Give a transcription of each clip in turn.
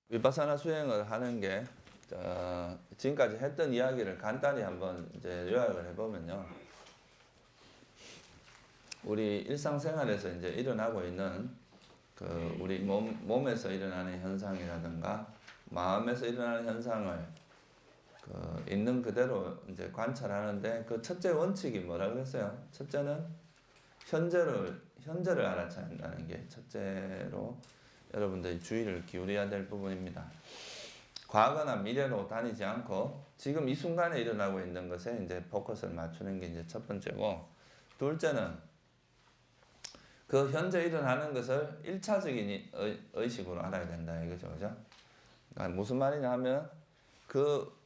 위파사나 수행을 하는 게 지금까지 했던 이야기를 간단히 한번 이제 요약을 해보면요. 우리 일상생활에서 이제 일어나고 있는 그 우리 몸에서 일어나는 현상이라든가 마음에서 일어나는 현상을 있는 그대로 이제 관찰하는데 그 첫째 원칙이 뭐라 그랬어요? 첫째는 현재를 알아차린다는 게 첫째로 여러분들이 주의를 기울여야 될 부분입니다. 과거나 미래로 다니지 않고 지금 이 순간에 일어나고 있는 것에 이제 포커스를 맞추는 게 이제 첫 번째고, 둘째는 그 현재 일어나는 것을 1차적인 의식으로 알아야 된다 이거죠. 그죠? 그러니까 무슨 말이냐 하면 그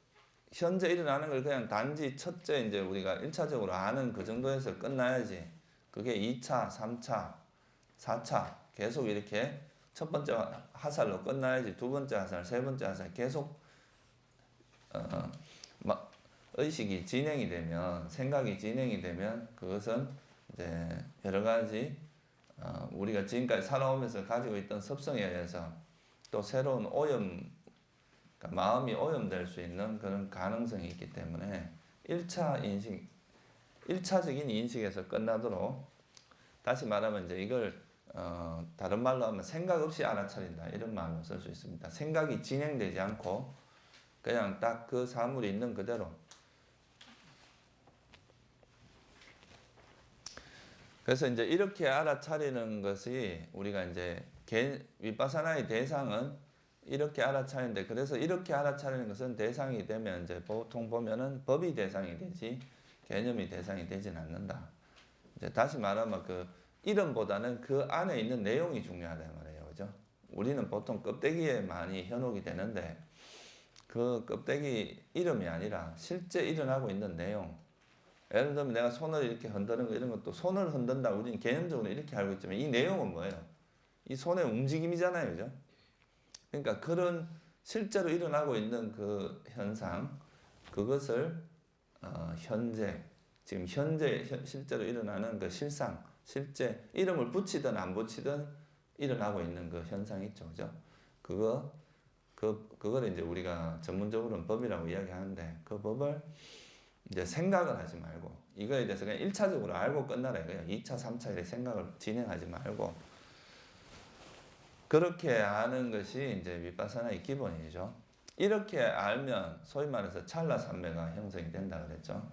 현재 일어나는 걸 그냥 단지 첫째 이제 우리가 1차적으로 아는 그 정도에서 끝나야지, 그게 2차, 3차, 4차 계속 이렇게 첫 번째 화살로 끝나야지 두 번째 화살, 세 번째 화살 계속 의식이 진행이 되면, 생각이 진행이 되면 그것은 이제 여러 가지 우리가 지금까지 살아오면서 가지고 있던 습성에 의해서 또 새로운 오염, 그러니까 마음이 오염될 수 있는 그런 가능성이 있기 때문에 1차적인 인식에서 끝나도록, 다시 말하면 이제 이걸 다른 말로 하면 생각 없이 알아차린다 이런 말로 쓸 수 있습니다. 생각이 진행되지 않고 그냥 딱 그 사물이 있는 그대로. 그래서 이제 이렇게 알아차리는 것이 우리가 이제 위파사나의 대상은 이렇게 알아차리는데, 그래서 이렇게 알아차리는 것은 대상이 되면 이제 보통 보면은 법이 대상이 되지 개념이 대상이 되진 않는다. 이제 다시 말하면 그 이름보다는 그 안에 있는 내용이 중요하다 말이에요. 그죠? 우리는 보통 껍데기에 많이 현혹이 되는데 그 껍데기 이름이 아니라 실제 일어나고 있는 내용. 예를 들면 내가 손을 이렇게 흔드는 거, 이런 것도 손을 흔든다 우리는 개념적으로 이렇게 알고 있지만 이 내용은 뭐예요? 이 손의 움직임이잖아요. 그죠? 그러니까 그런 실제로 일어나고 있는 그 현상, 그것을 현재, 지금 현재 실제로 일어나는 그 실상, 실제 이름을 붙이든 안 붙이든 일어나고 있는 그 현상이 있죠. 그죠? 그걸 이제 우리가 전문적으로는 법이라고 이야기하는데, 그 법을 이제 생각을 하지 말고 이거에 대해서 그냥 1차적으로 알고 끝나라 이거예요. 2차, 3차 이렇게 생각을 진행하지 말고 그렇게 아는 것이 이제 위파사나의 기본이죠. 이렇게 알면 소위 말해서 찰나산매가 형성이 된다 그랬죠.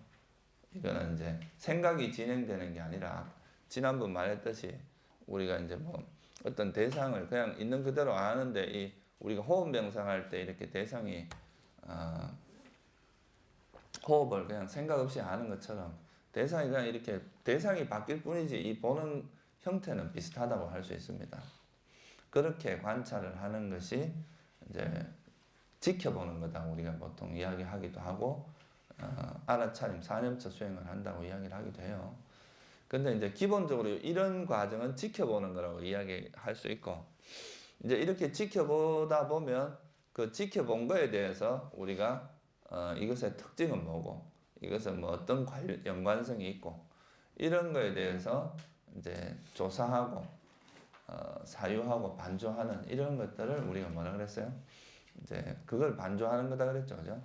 이거는 이제 생각이 진행되는 게 아니라 지난번 말했듯이 우리가 이제 뭐 어떤 대상을 그냥 있는 그대로 아는데, 이 우리가 호흡 명상할 때 이렇게 대상이 호흡을 그냥 생각 없이 아는 것처럼 대상이 그냥 이렇게 대상이 바뀔 뿐이지 이 보는 형태는 비슷하다고 할 수 있습니다. 그렇게 관찰을 하는 것이 이제 지켜보는 거다 우리가 보통 이야기하기도 하고, 알아차림, 사념처 수행을 한다고 이야기를 하기도 해요. 근데 이제 기본적으로 이런 과정은 지켜보는 거라고 이야기할 수 있고, 이제 이렇게 지켜보다 보면 그 지켜본 거에 대해서 우리가 이것의 특징은 뭐고, 이것은 뭐 어떤 연관성이 있고, 이런 거에 대해서 이제 조사하고 사유하고 반조하는 이런 것들을 우리가 뭐라 그랬어요? 이제 그걸 반조하는 거다 그랬죠. 그죠?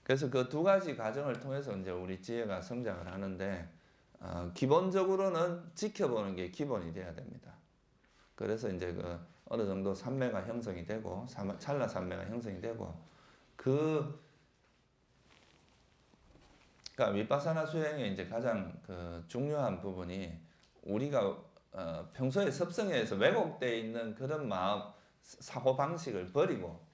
그래서 그 두 가지 과정을 통해서 이제 우리 지혜가 성장을 하는데, 기본적으로는 지켜보는 게 기본이 돼야 됩니다. 그래서 이제 그 어느 정도 산매가 형성이 되고, 찰나 산매가 형성이 되고, 그러니까 위파사나 수행의 이제 가장 그 중요한 부분이 우리가 평소에 습성에 의해서 왜곡되어 있는 그런 마음, 사고 방식을 버리고,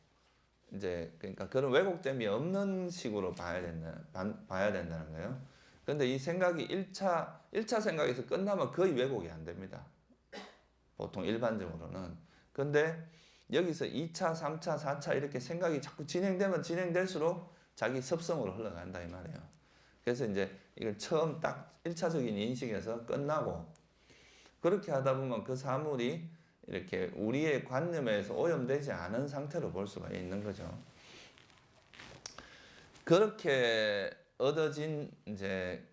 이제 그러니까 그런 왜곡됨이 없는 식으로 봐야 된다는 거예요. 근데 이 생각이 1차 생각에서 끝나면 거의 왜곡이 안 됩니다. 보통 일반적으로는. 근데 여기서 2차, 3차, 4차 이렇게 생각이 자꾸 진행되면 진행될수록 자기 습성으로 흘러간다 이 말이에요. 그래서 이제 이걸 처음 딱 1차적인 인식에서 끝나고, 그렇게 하다 보면 그 사물이 이렇게 우리의 관념에서 오염되지 않은 상태로 볼 수가 있는 거죠. 그렇게 얻어진 이제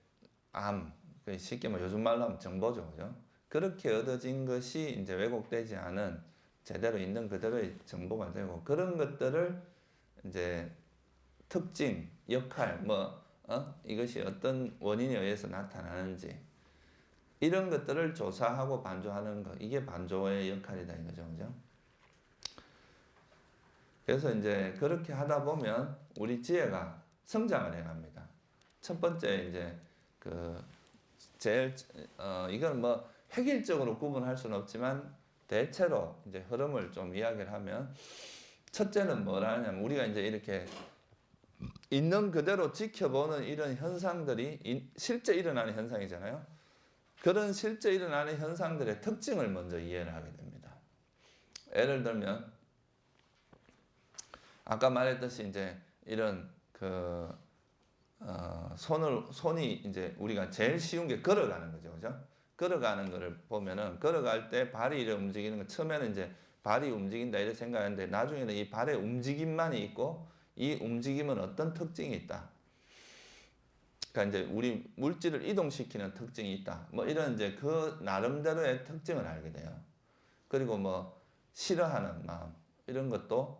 쉽게 뭐 요즘 말로 하면 정보죠. 그죠? 그렇게 얻어진 것이 이제 왜곡되지 않은 제대로 있는 그대로의 정보가 되고 그런 것들을 이제 특징, 역할, 이것이 어떤 원인에 의해서 나타나는지 이런 것들을 조사하고 반조하는 거 이게 반조의 역할이다 이거죠, 그죠? 그래서 이제 그렇게 하다 보면 우리 지혜가 성장을 해갑니다. 첫 번째 이제 그 제일 이건 뭐 획일적으로 구분할 수는 없지만 대체로 이제 흐름을 좀 이야기를 하면 첫째는 뭐라 하냐면 우리가 이제 이렇게 있는 그대로 지켜보는 이런 현상들이 실제 일어나는 현상이잖아요. 그런 실제 일어나는 현상들의 특징을 먼저 이해를 하게 됩니다. 예를 들면 아까 말했듯이 이제 이런 손이 이제 우리가 제일 쉬운 게 걸어가는 거죠, 그죠? 걸어가는 거를 보면은 걸어갈 때 발이 이렇게 움직이는 거 처음에는 이제 발이 움직인다 이렇게 생각하는데 나중에는 이 발의 움직임만이 있고 이 움직임은 어떤 특징이 있다. 그러니까 이제 우리 물질을 이동시키는 특징이 있다. 뭐 이런 이제 그 나름대로의 특징을 알게 돼요. 그리고 뭐 싫어하는 마음 이런 것도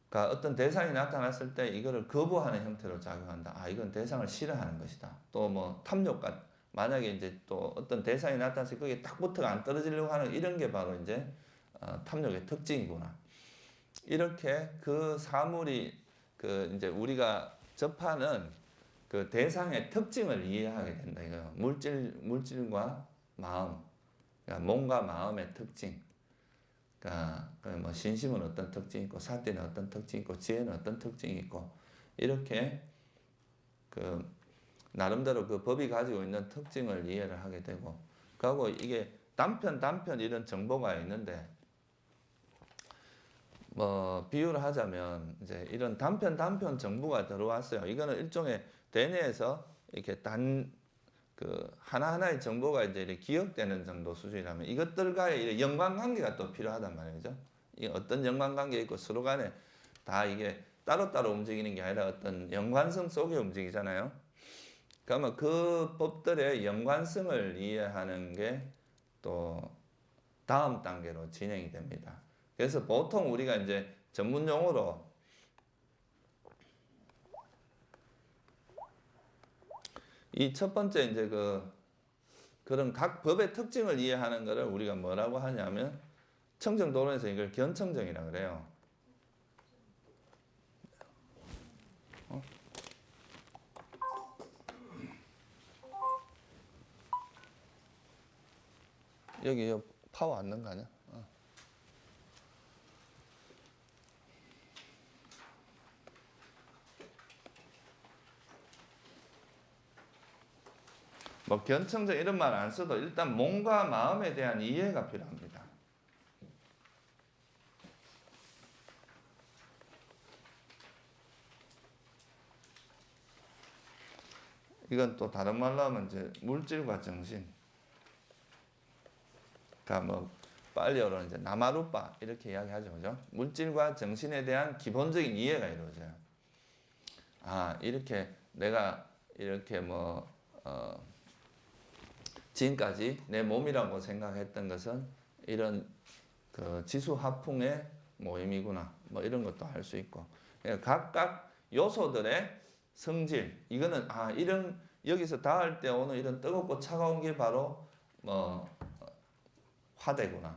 그러니까 어떤 대상이 나타났을 때 이거를 거부하는 형태로 작용한다. 아, 이건 대상을 싫어하는 것이다. 또 뭐 탐욕과 만약에 이제 또 어떤 대상이 나타나서 거기에 딱 붙어가 안 떨어지려고 하는 이런 게 바로 이제 탐욕의 특징이구나. 이렇게 그 사물이 그 이제 우리가 접하는 그 대상의 특징을 이해하게 된다 이거예요. 물질과 마음, 그러니까 몸과 마음의 특징. 그러니까 뭐 신심은 어떤 특징이 있고 사띠는 어떤 특징이 있고 지혜는 어떤 특징이 있고 이렇게 그 나름대로 그 법이 가지고 있는 특징을 이해를 하게 되고 그리고 이게 단편 이런 정보가 있는데 뭐 비유를 하자면 이제 이런 단편 정보가 들어왔어요. 이거는 일종의 대뇌에서 이렇게 그 하나하나의 정보가 이제 이렇게 기억되는 정도 수준이라면 이것들과의 이런 연관관계가 또 필요하단 말이죠. 이 어떤 연관관계 있고 서로 간에 다 이게 따로따로 움직이는 게 아니라 어떤 연관성 속에 움직이잖아요. 그러면 그 법들의 연관성을 이해하는 게 또 다음 단계로 진행이 됩니다. 그래서 보통 우리가 이제 전문 용어로 이 첫 번째 이제 그런 각 법의 특징을 이해하는 것을 우리가 뭐라고 하냐면 청정도론에서 이걸 견청정이라 그래요. 여기 파워 안 넣은 거 아니야? 뭐 견청정 이런 말 안 써도 일단 몸과 마음에 대한 이해가 필요합니다. 이건 또 다른 말로 하면 이제 물질과 정신. 그러니까 뭐 빨리어로는 이제 나마루빠 이렇게 이야기하죠, 그죠? 물질과 정신에 대한 기본적인 이해가 이루어져요. 아, 이렇게 내가 이렇게 지금까지 내 몸이라고 생각했던 것은 이런 그 지수화풍의 모임이구나. 뭐 이런 것도 할 수 있고. 각각 요소들의 성질. 이거는 이런 여기서 닿을 때 오는 이런 뜨겁고 차가운 게 바로 화대구나.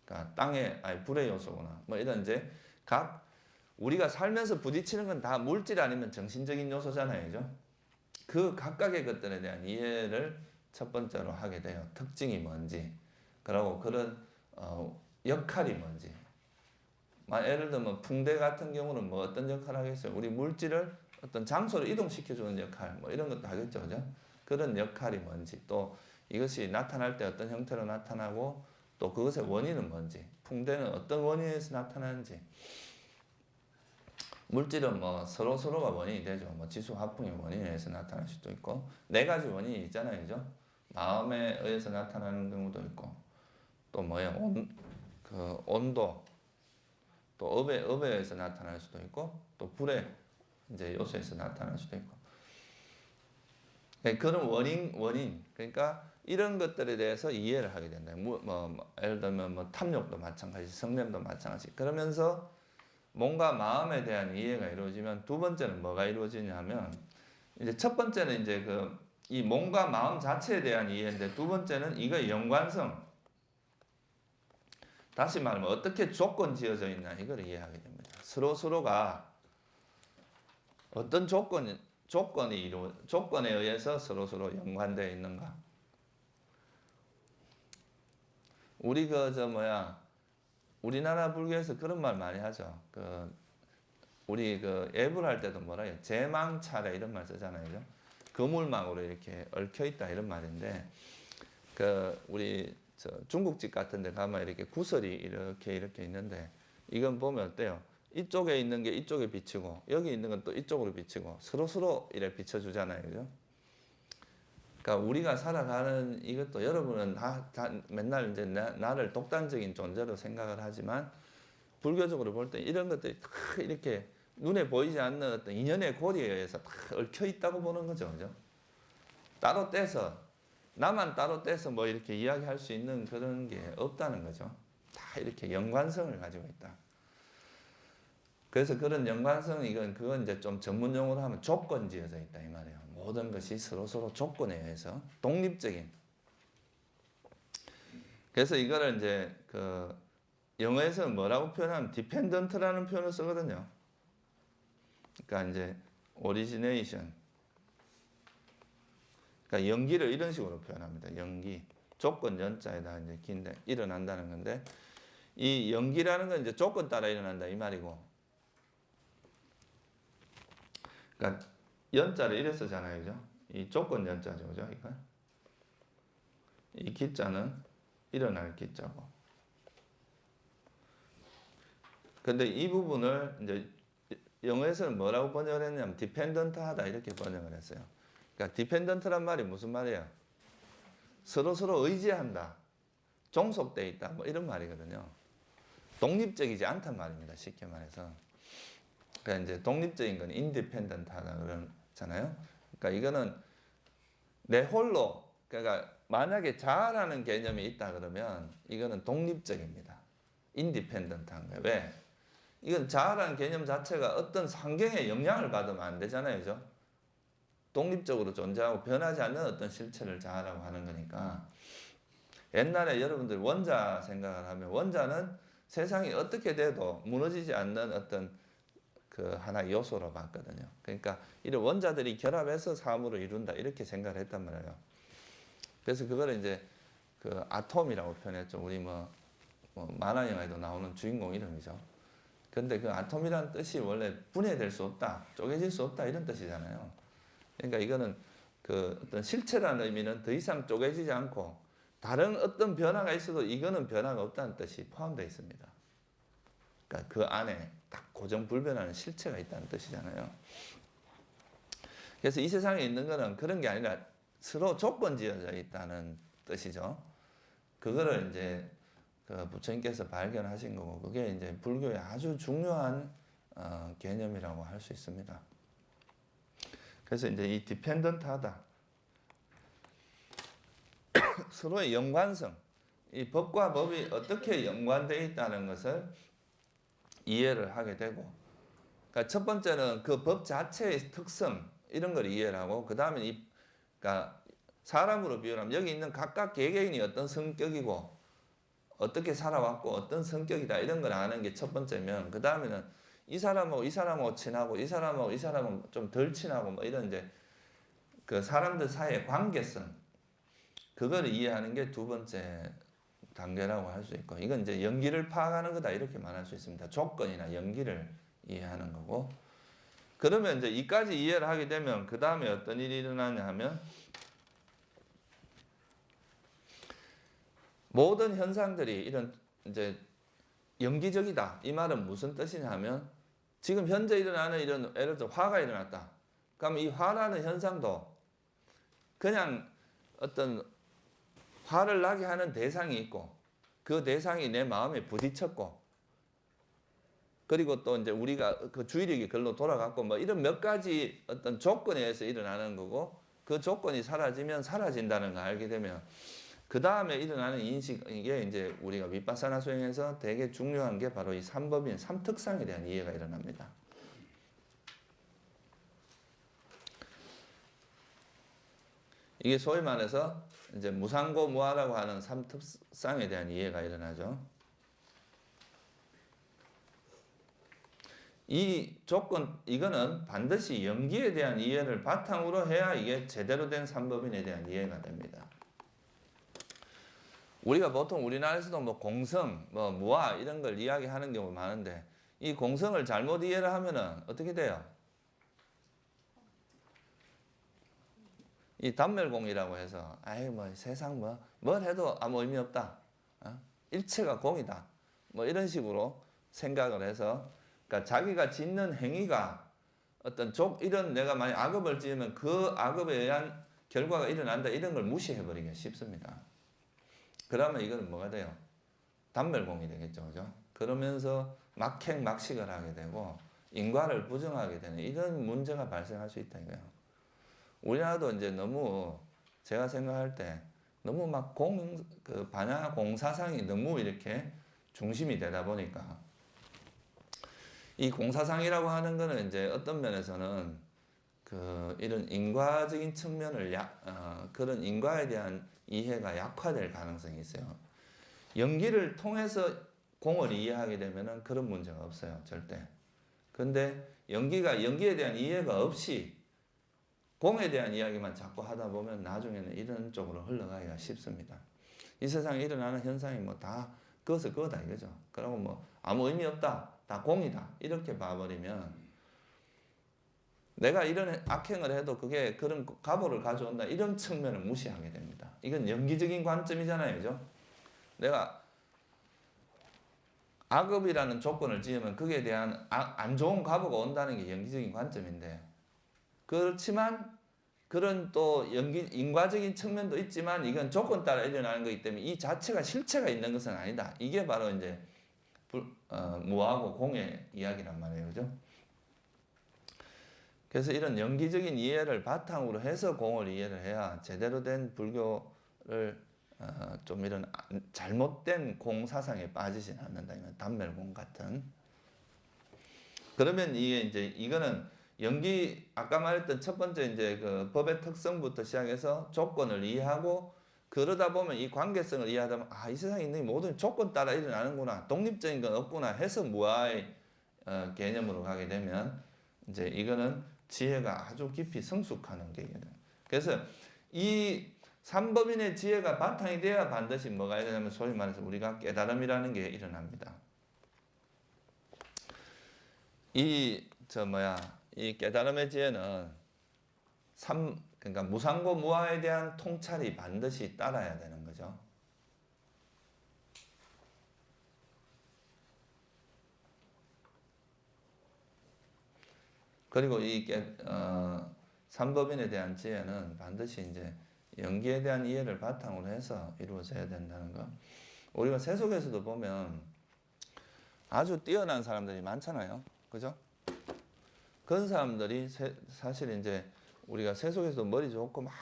그러니까 불의 요소구나. 뭐 이런 이제 각 우리가 살면서 부딪히는 건 다 물질 아니면 정신적인 요소잖아요, 그죠? 그 각각의 것들에 대한 이해를 첫 번째로 하게 돼요. 특징이 뭔지, 그리고 그런 역할이 뭔지. 예를 들면 풍대 같은 경우는 뭐 어떤 역할을 하겠어요? 우리 물질을 어떤 장소로 이동시켜주는 역할, 뭐 이런 것도 하겠죠, 그죠? 그런 역할이 뭔지, 또 이것이 나타날 때 어떤 형태로 나타나고, 또 그것의 원인은 뭔지, 풍대는 어떤 원인에서 나타나는지. 물질은 뭐 서로가 원인이 되죠. 뭐 지수화풍의 원인에 의해서 나타날 수도 있고, 네 가지 원인이 있잖아요, 그죠? 마음에 의해서 나타나는 경우도 있고, 또 온도, 또 업에 의해서 나타날 수도 있고, 또 불의 이제 요소에서 나타날 수도 있고. 그런 원인, 그러니까 이런 것들에 대해서 이해를 하게 된다. 예를 들면 뭐 탐욕도 마찬가지, 성냄도 마찬가지. 그러면서 몸과 마음에 대한 이해가 이루어지면 두 번째는 뭐가 이루어지냐 하면 이제 첫 번째는 이제 이 몸과 마음 자체에 대한 이해인데 두 번째는 이거의 연관성. 다시 말하면 어떻게 조건 지어져 있나 이걸 이해하게 됩니다. 서로가 어떤 조건에 의해서 서로 연관되어 있는가. 우리 우리나라 불교에서 그런 말 많이 하죠. 우리 예불 할 때도 뭐라 해요? 제망차례 이런 말 쓰잖아요. 그죠? 그물망으로 이렇게 얽혀 있다 이런 말인데 우리 중국집 같은 데 가면 이렇게 구슬이 이렇게 있는데 이건 보면 어때요? 이쪽에 있는 게 이쪽에 비치고 여기 있는 건 또 이쪽으로 비치고 서로 이래 비춰주잖아요. 그죠? 그러니까 우리가 살아가는 이것도 여러분은 다 맨날 이제 나를 독단적인 존재로 생각을 하지만 불교적으로 볼 때 이런 것들이 다 이렇게 눈에 보이지 않는 어떤 인연의 고리에 의해서 다 얽혀 있다고 보는 거죠. 그죠? 따로 떼서 나만 따로 떼서 뭐 이렇게 이야기할 수 있는 그런 게 없다는 거죠. 다 이렇게 연관성을 가지고 있다. 그래서 그런 연관성 그건 이제 좀 전문 용어로 하면 조건 지어져 있다 이 말이에요. 모든 것이 서로 조건에 의해서 독립적인. 그래서 이거를 이제 영어에서는 뭐라고 표현하면 dependent라는 표현을 쓰거든요. 그러니까 이제 origination. 그러니까 연기를 이런 식으로 표현합니다. 연기. 조건 연자에다 이제 긴데 일어난다는 건데 이 연기라는 건 이제 조건 따라 일어난다 이 말이고. 그러니까 연자를 이래 쓰잖아요. 그죠? 이 조건 연자죠. 그죠? 이거. 이 기자는 일어날 기자고. 근데 이 부분을 이제 영어에서는 뭐라고 번역을 했냐면 dependent 하다 이렇게 번역을 했어요. 그러니까 dependent란 말이 무슨 말이에요? 서로 의지한다. 종속되어 있다. 뭐 이런 말이거든요. 독립적이지 않단 말입니다. 쉽게 말해서. 그러니까 이제 독립적인 건 independent 하다 그러잖아요. 그러니까 이거는 내 홀로 그러니까 만약에 자아라는 개념이 있다 그러면 이거는 독립적입니다. independent한 거예요. 왜? 이건 자아라는 개념 자체가 어떤 환경에 영향을 받으면 안 되잖아요. 그죠? 독립적으로 존재하고 변하지 않는 어떤 실체를 자아라고 하는 거니까. 옛날에 여러분들 원자 생각을 하면 원자는 세상이 어떻게 돼도 무너지지 않는 어떤 하나의 요소로 봤거든요. 그러니까 이런 원자들이 결합해서 사물을 이룬다 이렇게 생각을 했단 말이에요. 그래서 그걸 이제 아톰이라고 표현했죠. 우리 만화 영화에도 나오는 주인공 이름이죠. 근데 아톰이라는 뜻이 원래 분해될 수 없다, 쪼개질 수 없다 이런 뜻이잖아요. 그러니까 이거는 어떤 실체라는 의미는 더 이상 쪼개지지 않고 다른 어떤 변화가 있어도 이거는 변화가 없다는 뜻이 포함되어 있습니다. 그러니까 그 안에 딱 고정불변하는 실체가 있다는 뜻이잖아요. 그래서 이 세상에 있는 거는 그런 게 아니라 서로 조건 지어져 있다는 뜻이죠. 그거를 이제 부처님께서 발견하신 거고 그게 이제 불교의 아주 중요한 개념이라고 할 수 있습니다. 그래서 이제 이 디펜던트하다 서로의 연관성, 이 법과 법이 어떻게 연관되어 있다는 것을 이해를 하게 되고, 그러니까 첫 번째는 그 법 자체의 특성 이런 걸 이해를 하고, 그 다음에 그러니까 사람으로 비유하면 여기 있는 각각 개개인이 어떤 성격이고 어떻게 살아왔고 어떤 성격이다 이런 걸 아는 게 첫 번째면, 그 다음에는 이 사람하고 친하고 이 사람은 좀 덜 친하고 뭐 이런 이제 그 사람들 사이의 관계성, 그걸 이해하는 게 두 번째 단계라고 할 수 있고, 이건 이제 연기를 파악하는 거다 이렇게 말할 수 있습니다. 조건이나 연기를 이해하는 거고, 그러면 이제 이까지 이해를 하게 되면 그 다음에 어떤 일이 일어나냐 하면 모든 현상들이 이런 이제 연기적이다. 이 말은 무슨 뜻이냐 하면 지금 현재 일어나는 이런 예를 들어 화가 일어났다. 그럼 이 화라는 현상도 그냥 어떤 화를 나게 하는 대상이 있고 그 대상이 내 마음에 부딪혔고 그리고 또 이제 우리가 그 주의력이 글로 돌아갔고 뭐 이런 몇 가지 어떤 조건에 의해서 일어나는 거고, 그 조건이 사라지면 사라진다는 걸 알게 되면 그 다음에 일어나는 인식, 이게 이제 우리가 위파사나 수행에서 되게 중요한 게 바로 이 삼법인 삼특상에 대한 이해가 일어납니다. 이게 소위 말해서 이제 무상고 무아라고 하는 삼특상에 대한 이해가 일어나죠. 이 조건, 이거는 반드시 연기에 대한 이해를 바탕으로 해야 이게 제대로 된 삼법인에 대한 이해가 됩니다. 우리가 보통 우리나라에서도 뭐 공성, 뭐 무아 이런 걸 이야기하는 경우가 많은데 이 공성을 잘못 이해를 하면은 어떻게 돼요? 이 단멸공이라고 해서 아이 뭐 세상 뭘 해도 아무 의미 없다. 일체가 공이다. 뭐 이런 식으로 생각을 해서 그러니까 자기가 짓는 행위가 어떤 이런 내가 만약 악업을 지으면 그 악업에 의한 결과가 일어난다 이런 걸 무시해버리기가 쉽습니다. 그러면 이거는 뭐가 돼요? 단멸공이 되겠죠. 그죠? 그러면서 막행막식을 하게 되고 인과를 부정하게 되는 이런 문제가 발생할 수 있다 이거예요. 우리나라도 이제 너무 제가 생각할 때 너무 막 반야 공사상이 너무 이렇게 중심이 되다 보니까 이 공사상이라고 하는 거는 이제 어떤 면에서는 이런 인과적인 측면을 그런 인과에 대한 이해가 약화될 가능성이 있어요. 연기를 통해서 공을 이해하게 되면은 그런 문제가 없어요, 절대. 근데 연기에 대한 이해가 없이 공에 대한 이야기만 자꾸 하다 보면 나중에는 이런 쪽으로 흘러가기가 쉽습니다. 이 세상에 일어나는 현상이 뭐 다 그것을 그거다 이거죠. 그러고 뭐 아무 의미 없다, 다 공이다 이렇게 봐버리면 내가 이런 악행을 해도 그게 그런 가보를 가져온다 이런 측면을 무시하게 됩니다. 이건 연기적인 관점이잖아요, 그죠? 내가 악업이라는 조건을 지으면 그에 대한 안 좋은 가보가 온다는 게 연기적인 관점인데 그렇지만 그런 또 인과적인 측면도 있지만 이건 조건 따라 일어나는 거기 때문에 이 자체가 실체가 있는 것은 아니다. 이게 바로 이제 무하고 공의 이야기란 말이에요, 그죠? 그래서 이런 연기적인 이해를 바탕으로 해서 공을 이해를 해야 제대로 된 불교를 좀 이런 잘못된 공 사상에 빠지진 않는다. 단멸공 같은. 그러면 이거는 아까 말했던 첫 번째 이제 그 법의 특성부터 시작해서 조건을 이해하고 그러다 보면 이 관계성을 이해하다 보면 이 세상에 있는 모든 조건 따라 일어나는구나. 독립적인 건 없구나 해서 무아의 개념으로 가게 되면 이제 이거는 지혜가 아주 깊이 성숙하는 계기예요. 그래서 이 삼법인의 지혜가 바탕이 돼야 반드시 뭐가 일어나면 소위 말해서 우리가 깨달음이라는 게 일어납니다. 이 깨달음의 지혜는 그러니까 무상고 무아에 대한 통찰이 반드시 따라야 되는 거죠. 그리고 삼법인에 대한 지혜는 반드시 이제 연기에 대한 이해를 바탕으로 해서 이루어져야 된다는 거. 우리가 세속에서도 보면 아주 뛰어난 사람들이 많잖아요. 그죠? 그런 사람들이 사실 이제 우리가 세속에서도 머리 좋고 막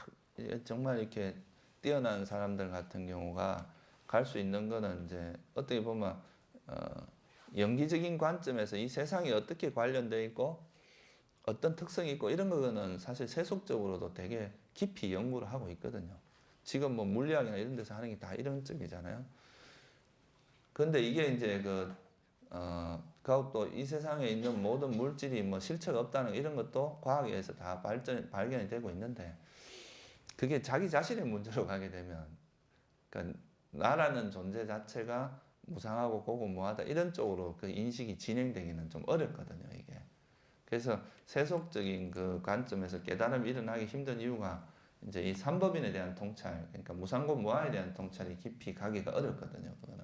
정말 이렇게 뛰어난 사람들 같은 경우가 갈 수 있는 거는 이제 어떻게 보면 연기적인 관점에서 이 세상이 어떻게 관련되어 있고 어떤 특성이 있고 이런 거는 사실 세속적으로도 되게 깊이 연구를 하고 있거든요. 지금 뭐 물리학이나 이런 데서 하는 게 다 이런 쪽이잖아요. 근데 이게 이제 그것도 이 세상에 있는 모든 물질이 뭐 실체가 없다는 이런 것도 과학에 의해서 다 발견이 되고 있는데 그게 자기 자신의 문제로 가게 되면 그러니까 나라는 존재 자체가 무상하고 고고무하다 이런 쪽으로 그 인식이 진행되기는 좀 어렵거든요, 이게. 그래서 세속적인 그 관점에서 깨달음이 일어나기 힘든 이유가 이제 이 삼법인에 대한 통찰, 그러니까 무상고 무아에 대한 통찰이 깊이 가기가 어렵거든요, 그거는.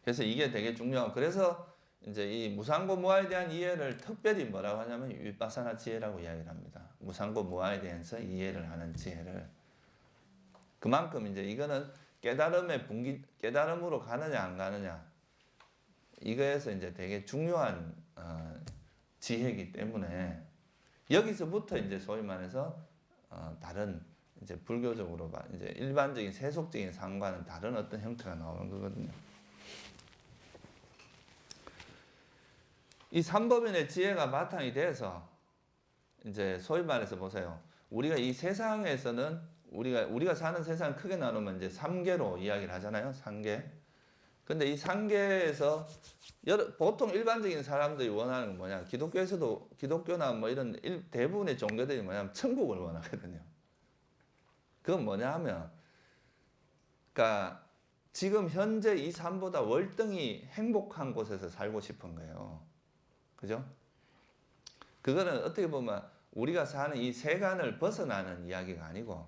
그래서 이게 되게 중요하고 그래서 이제 이 무상고 무아에 대한 이해를 특별히 뭐라고 하냐면 위파사나 지혜라고 이야기를 합니다. 무상고 무아에 대해서 이해를 하는 지혜를. 그만큼 이제 이거는 깨달음으로 가느냐 안 가느냐 이거에서 이제 되게 중요한 지혜이기 때문에 여기서부터 이제 소위 말해서 다른 이제 불교적으로 이제 일반적인 세속적인 상과는 다른 어떤 형태가 나오는 거거든요. 이 삼법인의 지혜가 바탕이 돼서 이제 소위 말해서 보세요. 우리가 이 세상에서는 우리가 사는 세상 크게 나누면 이제 3계로 이야기를 하잖아요. 3계. 근데 이 3계에서 보통 일반적인 사람들이 원하는 건 뭐냐? 기독교에서도 기독교나 뭐 이런 대부분의 종교들이 뭐냐면 천국을 원하거든요. 그건 뭐냐 하면 그러니까 지금 현재 이 삶보다 월등히 행복한 곳에서 살고 싶은 거예요. 그죠? 그거는 어떻게 보면 우리가 사는 이 세간을 벗어나는 이야기가 아니고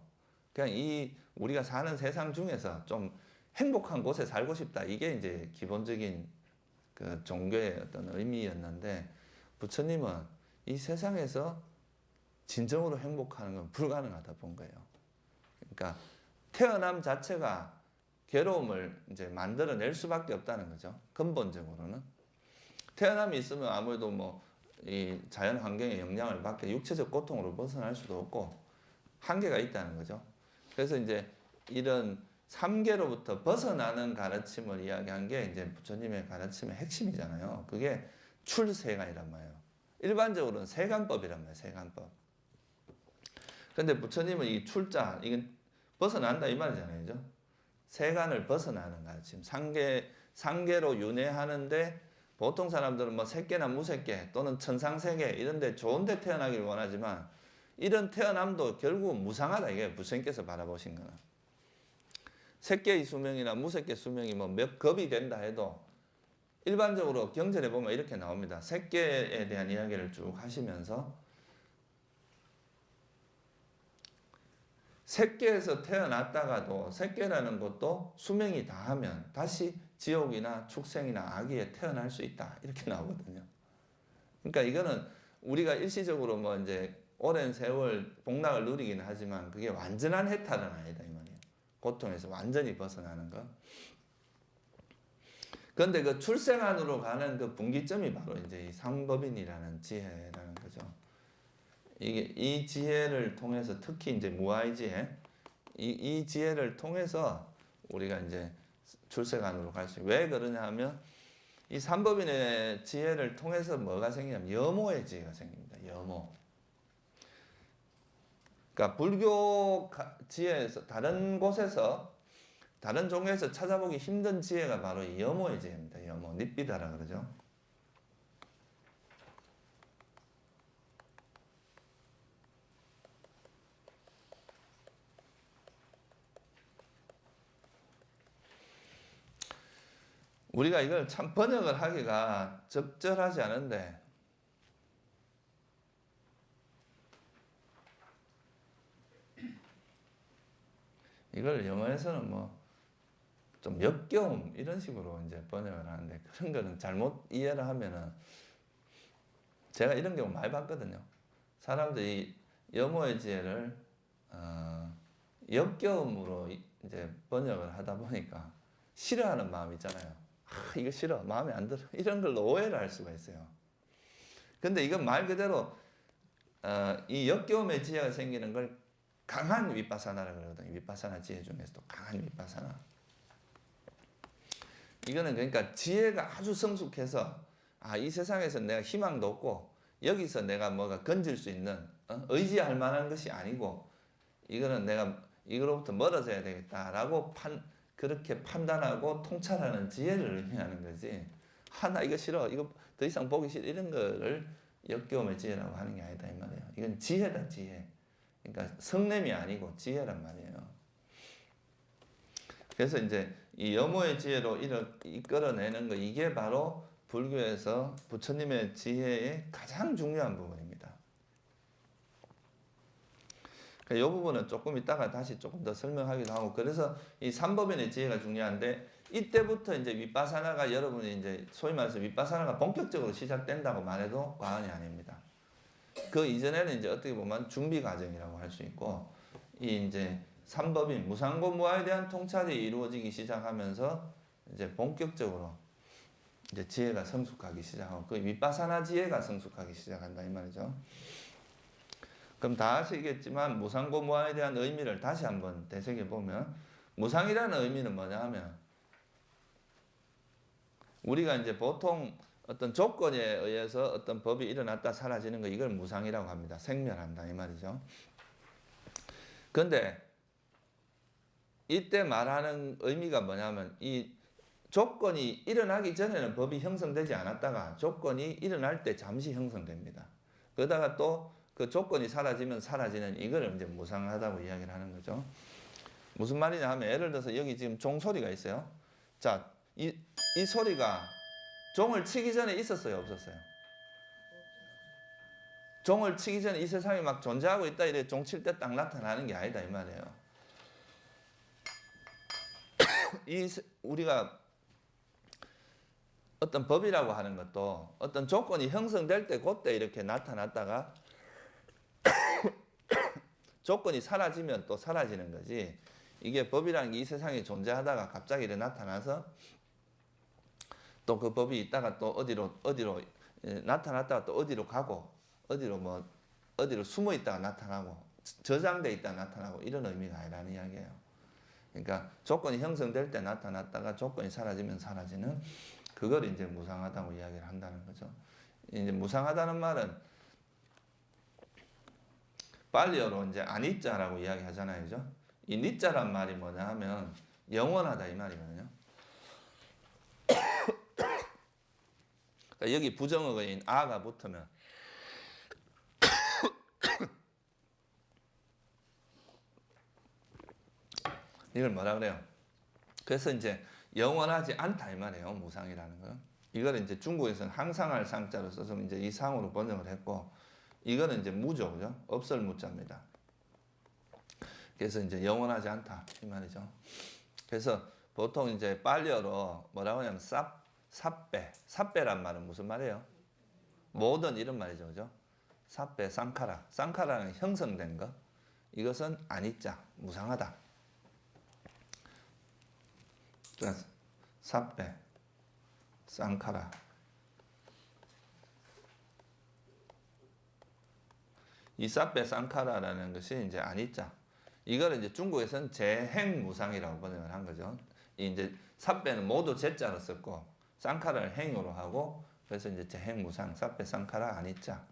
그냥 이 우리가 사는 세상 중에서 좀 행복한 곳에 살고 싶다. 이게 이제 기본적인 그 종교의 어떤 의미였는데 부처님은 이 세상에서 진정으로 행복하는 건 불가능하다 본 거예요. 그러니까 태어남 자체가 괴로움을 이제 만들어낼 수밖에 없다는 거죠. 근본적으로는. 태어남이 있으면 아무래도 뭐 이 자연 환경의 영향을 받게 육체적 고통으로 벗어날 수도 없고 한계가 있다는 거죠. 그래서 이제 이런 3계로부터 벗어나는 가르침을 이야기한 게 이제 부처님의 가르침의 핵심이잖아요. 그게 출세간이란 말이에요. 일반적으로는 세간법이란 말이에요. 세간법. 근데 부처님은 이 출자, 이건 벗어난다 이 말이잖아요. 그죠? 세간을 벗어나는 가르침. 3계로 윤회하는데 보통 사람들은 뭐 새끼나 무새끼 또는 천상세계 이런 데 좋은 데 태어나기를 원하지만 이런 태어남도 결국은 무상하다. 이게 부처님께서 바라보신 거는. 새끼의 수명이나 무새끼 수명이 뭐 몇 겁이 된다 해도 일반적으로 경전에 보면 이렇게 나옵니다. 새끼에 대한 이야기를 쭉 하시면서 새끼에서 태어났다가도 새끼라는 것도 수명이 다하면 다시 지옥이나 축생이나 악의에 태어날 수 있다. 이렇게 나오거든요. 그러니까 이거는 우리가 일시적으로 뭐 이제 오랜 세월 복락을 누리기는 하지만 그게 완전한 해탈은 아니다 이 말이에요. 고통에서 완전히 벗어나는 거. 그런데 그 출생안으로 가는 그 분기점이 바로 이제 이 삼법인이라는 지혜라는 거죠. 이 지혜를 통해서 특히 이제 무아의 지혜, 이 지혜를 통해서 우리가 이제 출세간으로 갈 수 있어요. 왜 그러냐 하면 이 삼법인의 지혜를 통해서 뭐가 생기냐면 여모의 지혜가 생깁니다. 여모. 그러니까 불교 지혜에서 다른 곳에서 다른 종교에서 찾아보기 힘든 지혜가 바로 이 여모의 지혜입니다. 여모, 닙비다라 그러죠. 우리가 이걸 참 번역을 하기가 적절하지 않은데 이걸 영어에서는 뭐 좀 역겨움 이런 식으로 이제 번역을 하는데 그런 거는 잘못 이해를 하면은 제가 이런 경우 많이 봤거든요. 사람들이 여모의 지혜를 역겨움으로 이제 번역을 하다 보니까 싫어하는 마음이 있잖아요. 이거 싫어. 마음에 안 들어. 이런 걸로 오해를 할 수가 있어요. 근데 이건 말 그대로 이 역겨움의 지혜가 생기는 걸 강한 윗바사나라고 그러거든요. 윗바사나 지혜 중에서도 강한 윗바사나. 이거는 그러니까 지혜가 아주 성숙해서 이 세상에서 내가 희망도 없고 여기서 내가 뭐가 건질 수 있는 의지할 만한 것이 아니고 이거는 내가 이거로부터 멀어져야 되겠다라고 그렇게 판단하고 통찰하는 지혜를 의미하는 거지. 나 이거 싫어. 이거 더 이상 보기 싫어. 이런 거를 역겨움의 지혜라고 하는 게 아니다 이 말이에요. 이건 지혜다 지혜. 그러니까 성냄이 아니고 지혜란 말이에요. 그래서 이제 이 여모의 지혜로 이끌어내는 거 이게 바로 불교에서 부처님의 지혜의 가장 중요한 부분입니다. 이 부분은 조금 이따가 다시 조금 더 설명하기도 하고 그래서 이 삼법인의 지혜가 중요한데 이때부터 이제 윗바사나가 여러분이 이제 소위 말해서 윗바사나가 본격적으로 시작된다고 말해도 과언이 아닙니다. 그 이전에는 이제 어떻게 보면 준비 과정이라고 할 수 있고 이 이제 삼법인 무상고 무아에 대한 통찰이 이루어지기 시작하면서 이제 본격적으로 이제 지혜가 성숙하기 시작하고 그 윗바사나 지혜가 성숙하기 시작한다 이 말이죠. 그럼 다 아시겠지만 무상고 무한에 대한 의미를 다시 한번 되새겨보면 무상이라는 의미는 뭐냐 하면 우리가 이제 보통 어떤 조건에 의해서 어떤 법이 일어났다 사라지는 거 이걸 무상이라고 합니다. 생멸한다 이 말이죠. 근데 이때 말하는 의미가 뭐냐면 이 조건이 일어나기 전에는 법이 형성되지 않았다가 조건이 일어날 때 잠시 형성됩니다. 그러다가 또 그 조건이 사라지면 사라지는 이걸 이제 무상하다고 이야기를 하는 거죠. 무슨 말이냐 하면 예를 들어서 여기 지금 종소리가 있어요. 자, 이 소리가 종을 치기 전에 있었어요, 없었어요? 종을 치기 전에 이 세상이 막 존재하고 있다 이래 종 칠 때 딱 나타나는 게 아니다 이 말이에요. 우리가 어떤 법이라고 하는 것도 어떤 조건이 형성될 때 그때 이렇게 나타났다가 조건이 사라지면 또 사라지는 거지. 이게 법이라는 게 이 세상에 존재하다가 갑자기 이렇게 나타나서 또 그 법이 있다가 또 어디로 나타났다가 또 어디로 가고 어디로 숨어 있다가 나타나고 저장돼 있다가 나타나고 이런 의미가 아니라는 이야기예요. 그러니까 조건이 형성될 때 나타났다가 조건이 사라지면 사라지는 그걸 이제 무상하다고 이야기를 한다는 거죠. 이제 무상하다는 말은 빨리어로 이제 아니자라고 이야기하잖아요, 그죠? 이 니자란 말이 뭐냐 하면 영원하다 이 말이거든요. 그러니까 여기 부정어인 아가 붙으면 이걸 뭐라 그래요? 그래서 이제 영원하지 않다 이 말이에요. 무상이라는 거. 이걸 이제 중국에서는 항상할 상자로 써서 이제 이 상으로 번역을 했고, 이거는 이제 무죠, 그죠? 없을 무자입니다. 그래서 이제 영원하지 않다 이 말이죠. 그래서 보통 이제 빨리어로 뭐라고 하냐면 삿배란 말은 무슨 말이에요? 모든 이런 말이죠, 그죠? 삿배, 쌍카라는 형성된 거. 이것은 아니자, 무상하다. 삿배, 쌍카라. 이 삿배 쌍카라라는 것이 이제 아니자. 이걸 이제 중국에서는 재행무상이라고 번역을 한 거죠. 이제 삿배는 모두 제자로 썼고 쌍카라를 행으로 하고 그래서 이제 재행무상, 삿배 쌍카라 아니자.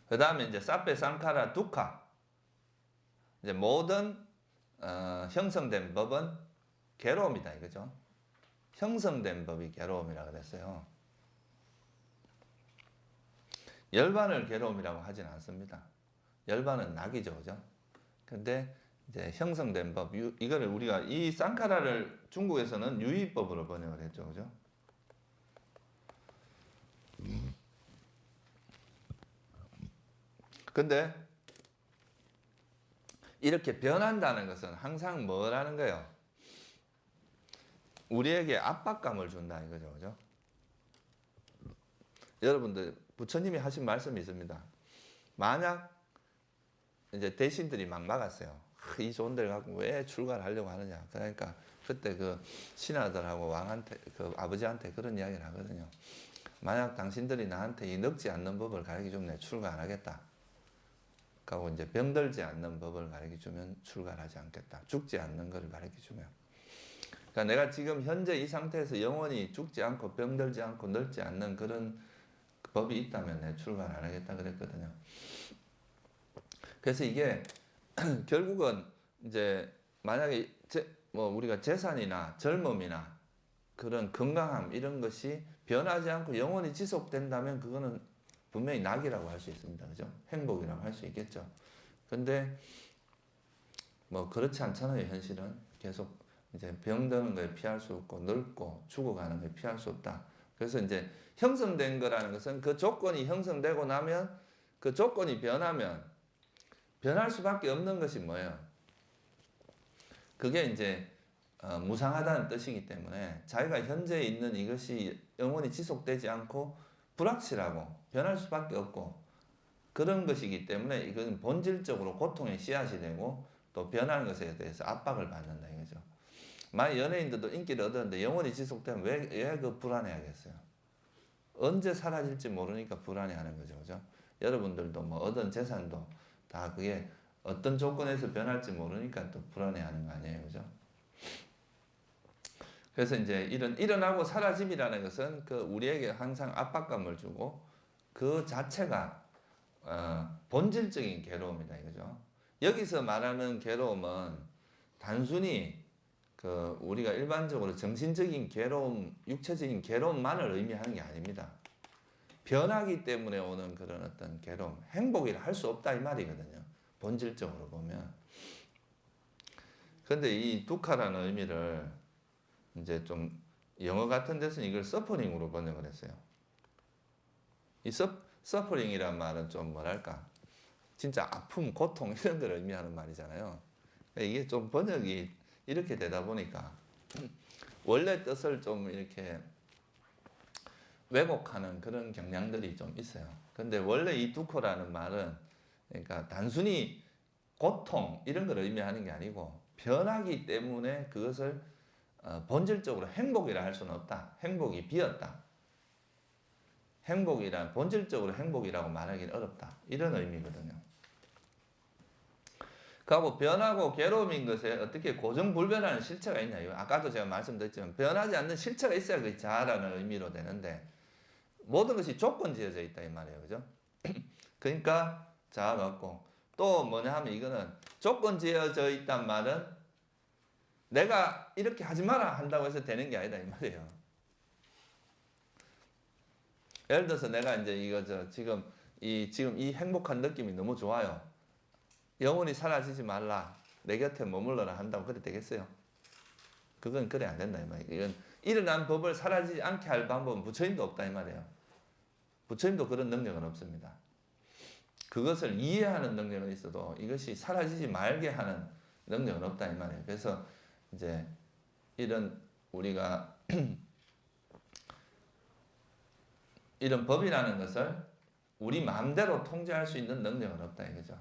그 다음에 이제 삿배 쌍카라 두카. 이제 모든 형성된 법은 괴로움이다 이거죠. 형성된 법이 괴로움이라 그랬어요. 열반을 괴로움이라고 하진 않습니다. 열반은 낙이죠, 그죠? 근데 이제 형성된 법, 이거를 우리가 이 쌍카라를 중국에서는 유의법으로 번역을 했죠, 그죠? 근데 이렇게 변한다는 것은 항상 뭐라는 거예요? 우리에게 압박감을 준다 이거죠, 그죠? 여러분들 부처님이 하신 말씀이 있습니다. 만약 이제 대신들이 막 막았어요. 이 좋은 데를 갖고 왜 출가를 하려고 하느냐. 그러니까 그때 그 신하들하고 왕한테 그 아버지한테 그런 이야기를 하거든요. 만약 당신들이 나한테 이 늙지 않는 법을 가르쳐주면 내 출가 안 하겠다. 그리고 이제 병들지 않는 법을 가르쳐주면 출가를 하지 않겠다. 죽지 않는 것을 가르쳐주면. 그러니까 내가 지금 현재 이 상태에서 영원히 죽지 않고 병들지 않고 늙지 않는 그런 법이 있다면 내 출가를 안 하겠다 그랬거든요. 그래서 이게 결국은 이제 만약에 우리가 재산이나 젊음이나 그런 건강함 이런 것이 변하지 않고 영원히 지속된다면 그거는 분명히 낙이라고 할 수 있습니다. 그죠? 행복이라고 할 수 있겠죠. 근데 뭐 그렇지 않잖아요. 현실은 계속 이제 병드는 걸 피할 수 없고 늙고 죽어가는 걸 피할 수 없다. 그래서 이제 형성된 거라는 것은 그 조건이 형성되고 나면 그 조건이 변하면 변할 수밖에 없는 것이 뭐예요? 그게 이제 무상하다는 뜻이기 때문에 자기가 현재 있는 이것이 영원히 지속되지 않고 불확실하고 변할 수밖에 없고 그런 것이기 때문에 이것은 본질적으로 고통의 씨앗이 되고 또 변하는 것에 대해서 압박을 받는다 이거죠. 만약 연예인들도 인기를 얻었는데 영원히 지속되면 왜 그 불안해하겠어요? 언제 사라질지 모르니까 불안해하는 거죠, 그죠? 여러분들도 뭐 얻은 재산도 다 그게 어떤 조건에서 변할지 모르니까 또 불안해하는 거 아니에요, 그죠? 그래서 이제 일어나고 사라짐이라는 것은 그 우리에게 항상 압박감을 주고 그 자체가 본질적인 괴로움이다 이거죠. 여기서 말하는 괴로움은 단순히 그 우리가 일반적으로 정신적인 괴로움, 육체적인 괴로움만을 의미하는 게 아닙니다. 변하기 때문에 오는 그런 어떤 괴로움, 행복이라 할 수 없다 이 말이거든요. 본질적으로 보면. 근데 이 두카라는 의미를 이제 좀 영어 같은 데서는 이걸 서퍼링으로 번역을 했어요. 이 서퍼링이란 말은 좀 뭐랄까 진짜 아픔, 고통 이런 걸 의미하는 말이잖아요. 이게 좀 번역이 이렇게 되다 보니까 원래 뜻을 좀 이렇게 왜곡하는 그런 경향들이 좀 있어요. 근데 원래 이 두코라는 말은 그러니까 단순히 고통 이런 걸 의미하는 게 아니고 변하기 때문에 그것을 본질적으로 행복이라 할 수는 없다. 행복이 비었다. 행복이란 본질적으로 행복이라고 말하기는 어렵다. 이런 의미거든요. 그리고 변하고 괴로움인 것에 어떻게 고정불변하는 실체가 있냐. 아까도 제가 말씀드렸지만 변하지 않는 실체가 있어야 그 자아라는 의미로 되는데 모든 것이 조건 지어져 있다 이 말이에요. 그죠? 그러니까 자아가 없고 또 뭐냐 하면 이거는 조건 지어져 있단 말은 내가 이렇게 하지 마라 한다고 해서 되는 게 아니다 이 말이에요. 예를 들어서 내가 이제 지금 이 행복한 느낌이 너무 좋아요. 영원히 사라지지 말라. 내 곁에 머물러라 한다고 그래 되겠어요? 그건 그래 안 된다 이 말이에요. 이건 일어난 법을 사라지지 않게 할 방법은 부처님도 없다 이 말이에요. 부처님도 그런 능력은 없습니다. 그것을 이해하는 능력은 있어도 이것이 사라지지 말게 하는 능력은 없다 이 말이에요. 그래서 이제 이런 우리가 이런 법이라는 것을 우리 마음대로 통제할 수 있는 능력은 없다 이거죠.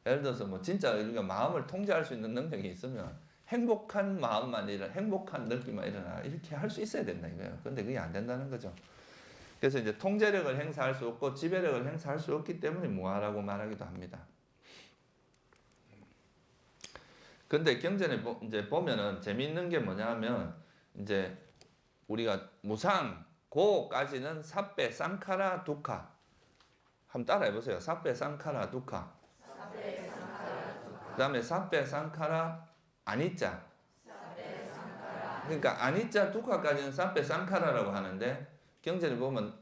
예를 들어서 뭐 진짜 우리가 마음을 통제할 수 있는 능력이 있으면 행복한 마음만 행복한 느낌만 일어나 이렇게 할 수 있어야 된다 이거예요. 근데 그게 안 된다는 거죠. 그래서 이제 통제력을 행사할 수 없고 지배력을 행사할 수 없기 때문에 무아라고 말하기도 합니다. 근데 경전에 이제 보면은 재미있는 게 뭐냐면 이제 우리가 무상 고까지는 사페 쌍카라 두카 한번 따라해 보세요. 사페 쌍카라 두카. 그다음에 사페 쌍카라 아니짜. 그러니까 아니짜 두카까지는 사페 쌍카라라고 하는데 경전에 보면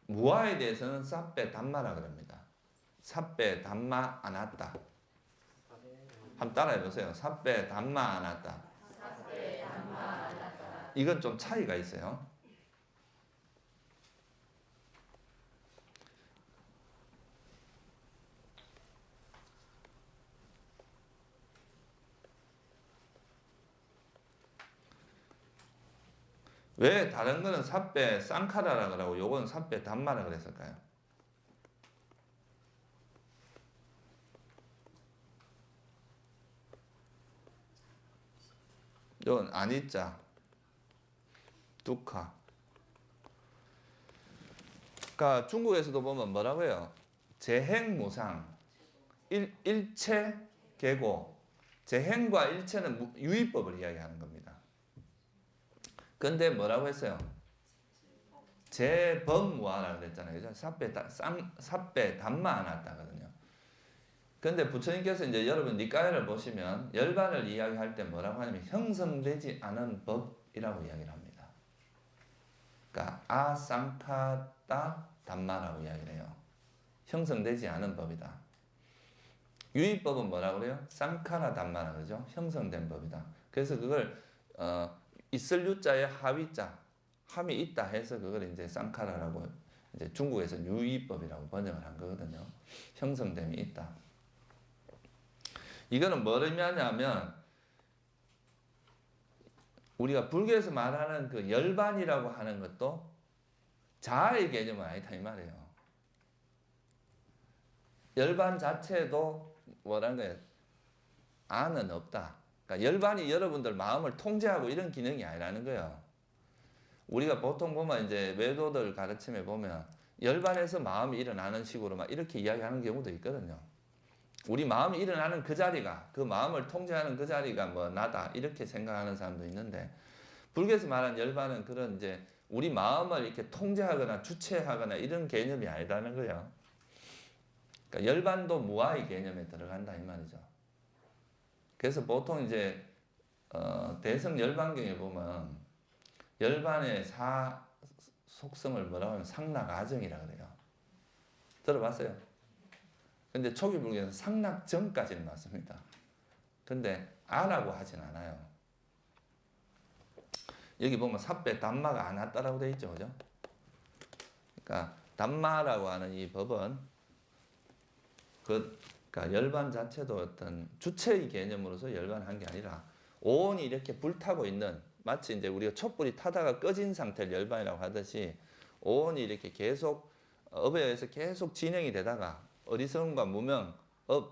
무아에 대해서는 사페 담마라 그럽니다. 사페 담마 아나따. 한번 따라해 보세요. 사페 담마 아나따. 이건 좀 차이가 있어요. 왜 다른 거는 사페 쌍카라라 그러고 요건 사페 담마라 그랬을까요? 요건 아니짜 두카. 그러니까 중국에서도 보면 뭐라고 해요? 재행무상 일체 계고 재행과 일체는 유의법을 이야기하는 겁니다. 근데 뭐라고 했어요? 재범무아라고 그랬잖아요. 그죠? 사페 담마 아나따거든요. 근데 부처님께서 이제 여러분 니까야를 보시면 열반을 이야기할 때 뭐라고 하냐면 형성되지 않은 법이라고 이야기를 합니다. 그러니까 아상카따 담마라고 이야기를 해요. 형성되지 않은 법이다. 유의법은 뭐라고 그래요? 쌍카라 담마라 그러죠. 형성된 법이다. 그래서 그걸 있을 유자에 하위자 함이 있다 해서 그걸 이제 쌍카라라고 이제 중국에서 유의법이라고 번역을 한 거거든요. 형성됨이 있다. 이거는 뭘 의미하냐면 우리가 불교에서 말하는 그 열반이라고 하는 것도 자아의 개념은 아니다 이 말이에요. 열반 자체도 뭐라는 거예요? 아는 없다. 그러니까 열반이 여러분들 마음을 통제하고 이런 기능이 아니라는 거예요. 우리가 보통 보면 이제 외도들 가르침에 보면 열반에서 마음이 일어나는 식으로 막 이렇게 이야기하는 경우도 있거든요. 우리 마음이 일어나는 그 자리가, 그 마음을 통제하는 그 자리가 뭐 나다 이렇게 생각하는 사람도 있는데, 불교에서 말하는 열반은 그런 이제 우리 마음을 이렇게 통제하거나 주체하거나 이런 개념이 아니라는 거예요. 그러니까 열반도 무아의 개념에 들어간다 이 말이죠. 그래서 보통 이제 대성 열반경에 보면 열반의 속성을 뭐라고 하면 상락아정이라 그래요. 들어봤어요? 근데 초기 불교에는 상락정까지는 맞습니다. 근데 아라고 하진 않아요. 여기 보면 삿배 담마가 안 왔다라고 되어 있죠, 그죠? 그러니까 담마라고 하는 이 법은 그러니까 열반 자체도 어떤 주체의 개념으로서 열반한 게 아니라 온이 이렇게 불타고 있는, 마치 이제 우리가 촛불이 타다가 꺼진 상태를 열반이라고 하듯이 온이 이렇게 계속 업에 의해서 계속 진행이 되다가 어리석음과 무명,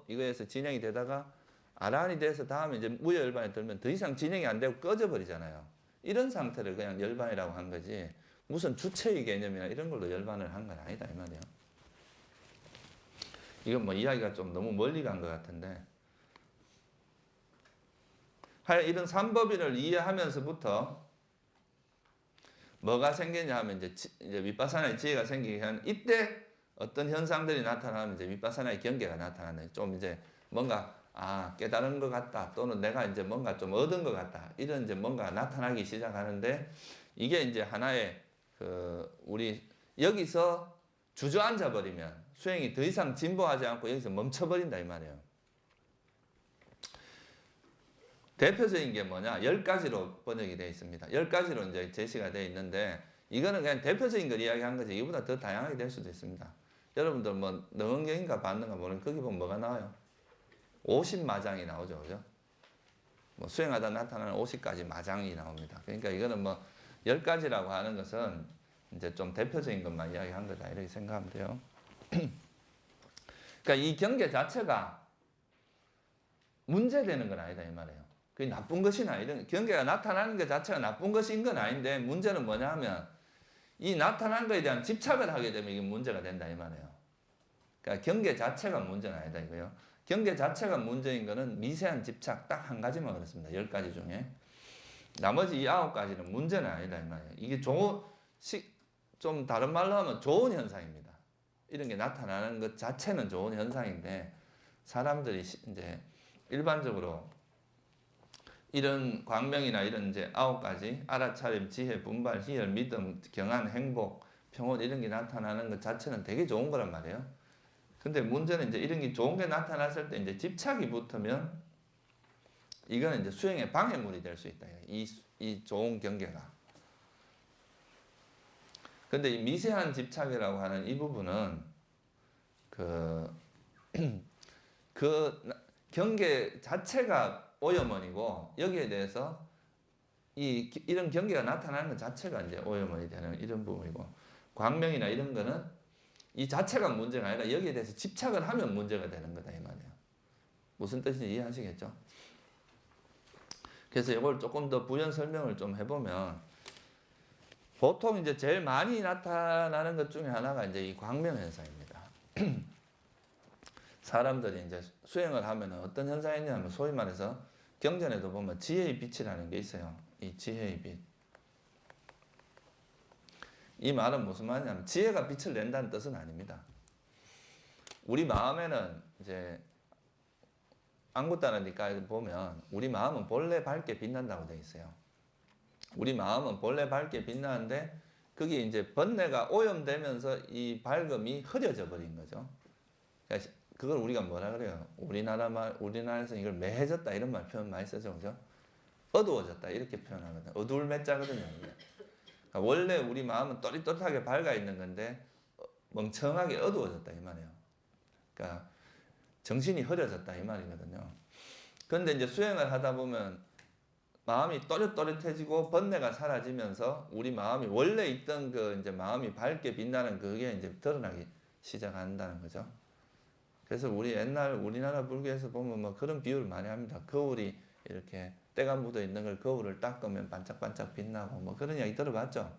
이거에서 진행이 되다가 아란이 돼서 다음에 이제 무여열반에 들면 더 이상 진행이 안 되고 꺼져버리잖아요. 이런 상태를 그냥 열반이라고 한 거지 무슨 주체의 개념이나 이런 걸로 열반을 한 건 아니다 이 말이에요. 이건 뭐 이야기가 좀 너무 멀리 간 것 같은데, 하여 이런 삼법인을 이해하면서부터 뭐가 생기냐 하면 이제 윗바사나의 지혜가 생기게 하는, 이때 어떤 현상들이 나타나면 이제 윗바사나의 경계가 나타나네. 좀 이제 뭔가 깨달은 것 같다, 또는 내가 이제 뭔가 좀 얻은 것 같다, 이런 이제 뭔가 나타나기 시작하는데, 이게 이제 하나의 우리 여기서 주저앉아 버리면 수행이 더 이상 진보하지 않고 여기서 멈춰버린다 이 말이에요. 대표적인 게 뭐냐? 10가지로 번역이 되어 있습니다. 10가지로 이제 제시가 되어 있는데, 이거는 그냥 대표적인 걸 이야기한 거지 이보다 더 다양하게 될 수도 있습니다. 여러분들 뭐 능언경인가 봤는가 모르는, 거기 보면 뭐가 나와요? 50마장이 나오죠, 그죠? 뭐 수행하다 나타나는 50가지 마장이 나옵니다. 그러니까 이거는 뭐 10가지라고 하는 것은 이제 좀 대표적인 것만 이야기한 거다 이렇게 생각하면 돼요. 그러니까 이 경계 자체가 문제되는 건 아니다 이 말이에요. 그게 나쁜 것이나 이런 경계가 나타나는 것 자체가 나쁜 것인 건 아닌데, 문제는 뭐냐 하면 이 나타난 것에 대한 집착을 하게 되면 이게 문제가 된다 이 말이에요. 그러니까 경계 자체가 문제는 아니다 이거요. 경계 자체가 문제인 거는 미세한 집착 딱 한 가지만 그렇습니다. 10가지 중에. 나머지 이 9가지는 문제는 아니다 이 말이에요. 이게 좀 다른 말로 하면 좋은 현상입니다. 이런 게 나타나는 것 자체는 좋은 현상인데, 사람들이 이제 일반적으로 이런 광명이나 이런 이제 9가지 알아차림, 지혜, 분발, 희열, 믿음, 경안, 행복, 평온 이런 게 나타나는 것 자체는 되게 좋은 거란 말이에요. 근데 문제는 이제 이런 게 좋은 게 나타났을 때 이제 집착이 붙으면 이거는 이제 수행의 방해물이 될 수 있다. 이 좋은 경계가. 근데 이 미세한 집착이라고 하는 이 부분은 그 경계 자체가 오염원이고, 여기에 대해서 이런 경계가 나타나는 것 자체가 이제 오염원이 되는 이런 부분이고, 광명이나 이런 거는 이 자체가 문제가 아니라 여기에 대해서 집착을 하면 문제가 되는 거다 이 말이에요. 무슨 뜻인지 이해하시겠죠? 그래서 이걸 조금 더 부연 설명을 좀 해보면, 보통 이제 제일 많이 나타나는 것 중에 하나가 이제 이 광명 현상입니다. 사람들이 이제 수행을 하면 어떤 현상이 있냐면, 소위 말해서 경전에도 보면 지혜의 빛이라는 게 있어요. 이 지혜의 빛. 이 말은 무슨 말이냐면 지혜가 빛을 낸다는 뜻은 아닙니다. 우리 마음에는 이제 안굿다라니까 보면 우리 마음은 본래 밝게 빛난다고 되어 있어요. 우리 마음은 본래 밝게 빛나는데 그게 이제 번뇌가 오염되면서 이 밝음이 흐려져 버린 거죠. 그러니까 그걸 우리가 뭐라 그래요? 우리나라에서 이걸 매해졌다 이런 말 표현 많이 쓰죠, 그죠? 어두워졌다 이렇게 표현하거든요. 어두울매자거든요. 그러니까 원래 우리 마음은 또릿또릿하게 밝아 있는 건데 멍청하게 어두워졌다 이 말이에요. 그러니까 정신이 흐려졌다 이 말이거든요. 그런데 이제 수행을 하다 보면 마음이 또릿또릿해지고 번뇌가 사라지면서 우리 마음이 원래 있던 그 이제 마음이 밝게 빛나는 그게 이제 드러나기 시작한다는 거죠. 그래서 우리 옛날 우리나라 불교에서 보면 뭐 그런 비유를 많이 합니다. 거울이 이렇게 때가 묻어 있는 걸 거울을 닦으면 반짝반짝 빛나고 뭐 그런 이야기 들어봤죠?